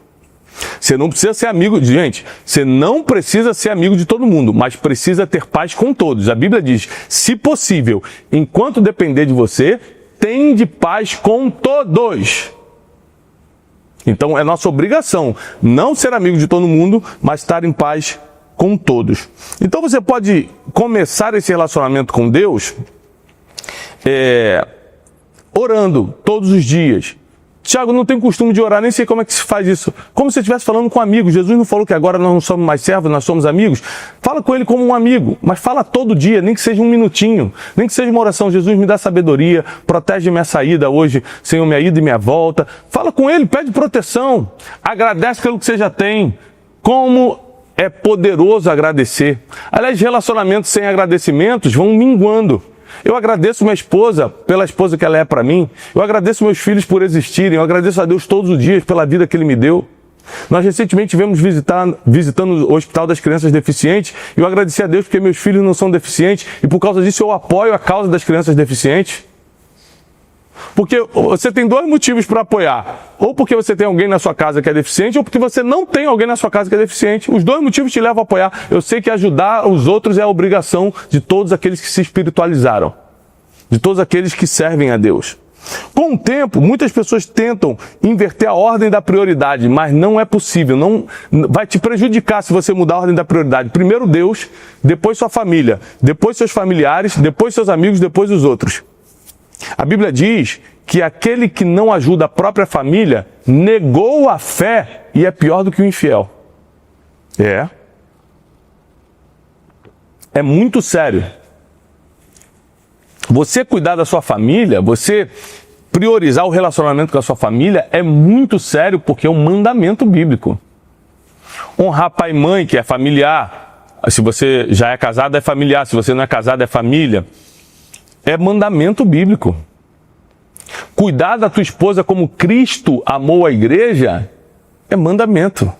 Você não precisa ser amigo de gente. Você não precisa ser amigo de todo mundo, mas precisa ter paz com todos. A Bíblia diz, se possível, enquanto depender de você, tende paz com todos. Então é nossa obrigação não ser amigo de todo mundo, mas estar em paz com todos. Então você pode começar esse relacionamento com Deus orando todos os dias. Tiago, não tem costume de orar, nem sei como é que se faz isso. Como se você estivesse falando com amigos. Jesus não falou que agora nós não somos mais servos, nós somos amigos. Fala com ele como um amigo, mas fala todo dia, nem que seja um minutinho, nem que seja uma oração. Jesus, me dá sabedoria, protege minha saída hoje, Senhor, minha ida e minha volta. Fala com ele, pede proteção, agradece pelo que você já tem. Como é poderoso agradecer. Aliás, relacionamentos sem agradecimentos vão minguando. Eu agradeço minha esposa pela esposa que ela é para mim. Eu agradeço meus filhos por existirem. Eu agradeço a Deus todos os dias pela vida que Ele me deu. Nós recentemente estivemos visitando o Hospital das Crianças Deficientes. E eu agradeci a Deus porque meus filhos não são deficientes. E por causa disso eu apoio a causa das crianças deficientes. Porque você tem dois motivos para apoiar. Ou porque você tem alguém na sua casa que é deficiente, ou porque você não tem alguém na sua casa que é deficiente. Os dois motivos te levam a apoiar. Eu sei que ajudar os outros é a obrigação de todos aqueles que se espiritualizaram. De todos aqueles que servem a Deus. Com o tempo, muitas pessoas tentam inverter a ordem da prioridade, mas não é possível. Não vai te prejudicar se você mudar a ordem da prioridade. Primeiro Deus, depois sua família, depois seus familiares, depois seus amigos, depois os outros. A Bíblia diz que aquele que não ajuda a própria família negou a fé e é pior do que o infiel. É muito sério. Você cuidar da sua família, você priorizar o relacionamento com a sua família é muito sério porque é um mandamento bíblico. Honrar pai e mãe, que é familiar. Se você já é casado, é familiar. Se você não é casado, é família. É mandamento bíblico. Cuidar da tua esposa como Cristo amou a igreja é mandamento.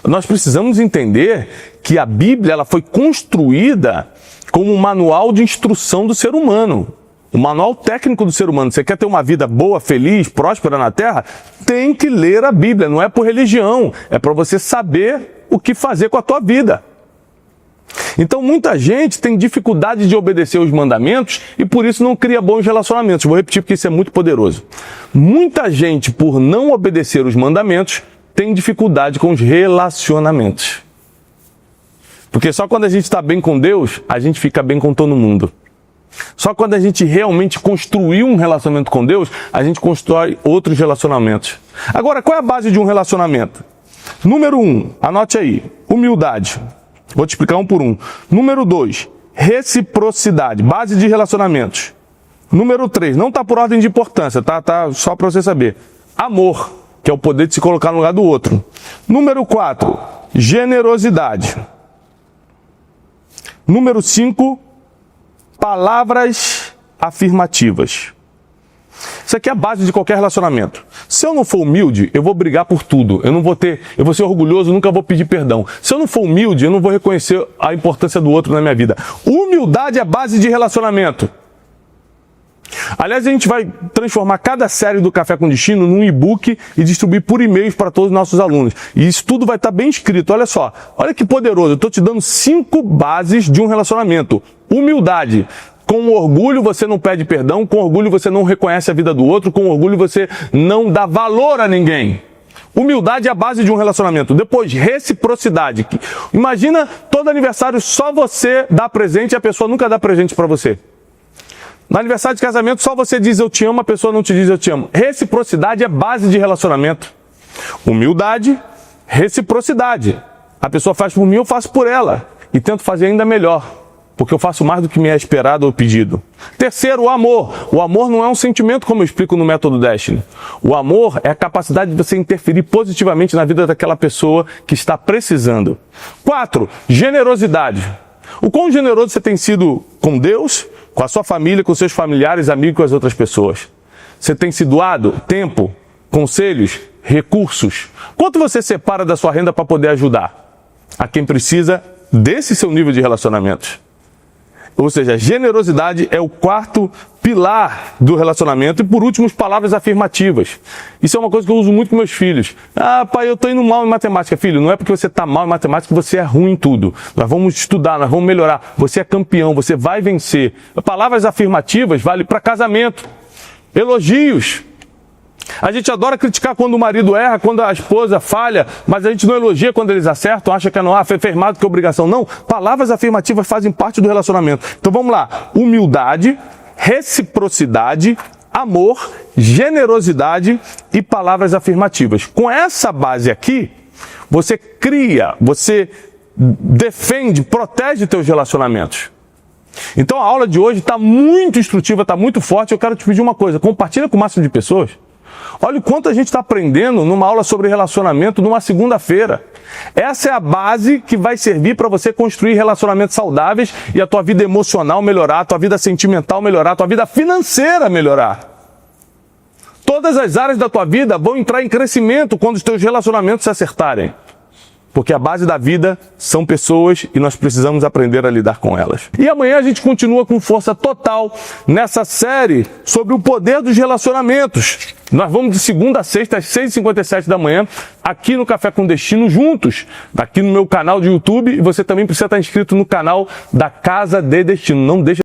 Nós precisamos entender que a Bíblia ela foi construída como um manual de instrução do ser humano. Um manual técnico do ser humano. Você quer ter uma vida boa, feliz, próspera na terra? Tem que ler a Bíblia. Não é por religião. É para você saber o que fazer com a tua vida. Então muita gente tem dificuldade de obedecer os mandamentos e por isso não cria bons relacionamentos. Vou repetir porque isso é muito poderoso. Muita gente, por não obedecer os mandamentos, tem dificuldade com os relacionamentos. Porque só quando a gente está bem com Deus, a gente fica bem com todo mundo. Só quando a gente realmente construiu um relacionamento com Deus, a gente constrói outros relacionamentos. Agora, qual é a base de um relacionamento? Número 1, anote aí, humildade. Vou te explicar um por um. Número 2, reciprocidade, base de relacionamentos. Número 3, não está por ordem de importância, tá só para você saber. Amor, que é o poder de se colocar no lugar do outro. Número 4, generosidade. Número 5, palavras afirmativas. Isso aqui é a base de qualquer relacionamento. Se eu não for humilde, eu vou brigar por tudo. Eu vou ser orgulhoso, nunca vou pedir perdão. Se eu não for humilde, eu não vou reconhecer a importância do outro na minha vida. Humildade é a base de relacionamento. Aliás, a gente vai transformar cada série do Café com Destino num e-book e distribuir por e-mails para todos os nossos alunos. E isso tudo vai estar bem escrito. Olha só, olha que poderoso. Eu estou te dando 5 bases de um relacionamento. Humildade. Com orgulho você não pede perdão, com orgulho você não reconhece a vida do outro, com orgulho você não dá valor a ninguém. Humildade é a base de um relacionamento. Depois, reciprocidade. Imagina todo aniversário só você dá presente e a pessoa nunca dá presente para você. No aniversário de casamento só você diz eu te amo, a pessoa não te diz eu te amo. Reciprocidade é base de relacionamento. Humildade, reciprocidade. A pessoa faz por mim, eu faço por ela. E tento fazer ainda melhor. Porque eu faço mais do que me é esperado ou pedido. Terceiro, o amor. O amor não é um sentimento, como eu explico no método Destiny. O amor é a capacidade de você interferir positivamente na vida daquela pessoa que está precisando. 4, generosidade. O quão generoso você tem sido com Deus, com a sua família, com seus familiares, amigos, com as outras pessoas. Você tem se doado tempo, conselhos, recursos. Quanto você separa da sua renda para poder ajudar a quem precisa desse seu nível de relacionamentos? Ou seja, generosidade é o quarto pilar do relacionamento. E por último, as palavras afirmativas. Isso é uma coisa que eu uso muito com meus filhos. Ah, pai, eu estou indo mal em matemática. Filho, não é porque você está mal em matemática que você é ruim em tudo. Nós vamos estudar, nós vamos melhorar. Você é campeão, você vai vencer. Palavras afirmativas vale para casamento. Elogios. A gente adora criticar quando o marido erra, quando a esposa falha, mas a gente não elogia quando eles acertam, acha que não fez mais do que obrigação. Não, palavras afirmativas fazem parte do relacionamento. Então vamos lá, humildade, reciprocidade, amor, generosidade e palavras afirmativas. Com essa base aqui, você cria, você defende, protege teus relacionamentos. Então a aula de hoje está muito instrutiva, está muito forte. Eu quero te pedir uma coisa, compartilha com o máximo de pessoas. Olha o quanto a gente está aprendendo numa aula sobre relacionamento numa segunda-feira. Essa é a base que vai servir para você construir relacionamentos saudáveis e a tua vida emocional melhorar, a tua vida sentimental melhorar, a tua vida financeira melhorar. Todas as áreas da tua vida vão entrar em crescimento quando os teus relacionamentos se acertarem. Porque a base da vida são pessoas e nós precisamos aprender a lidar com elas. E amanhã a gente continua com força total nessa série sobre o poder dos relacionamentos. Nós vamos de segunda a sexta, às 6h57 da manhã, aqui no Café com Destino, juntos, aqui no meu canal de YouTube. E você também precisa estar inscrito no canal da Casa de Destino. Não deixa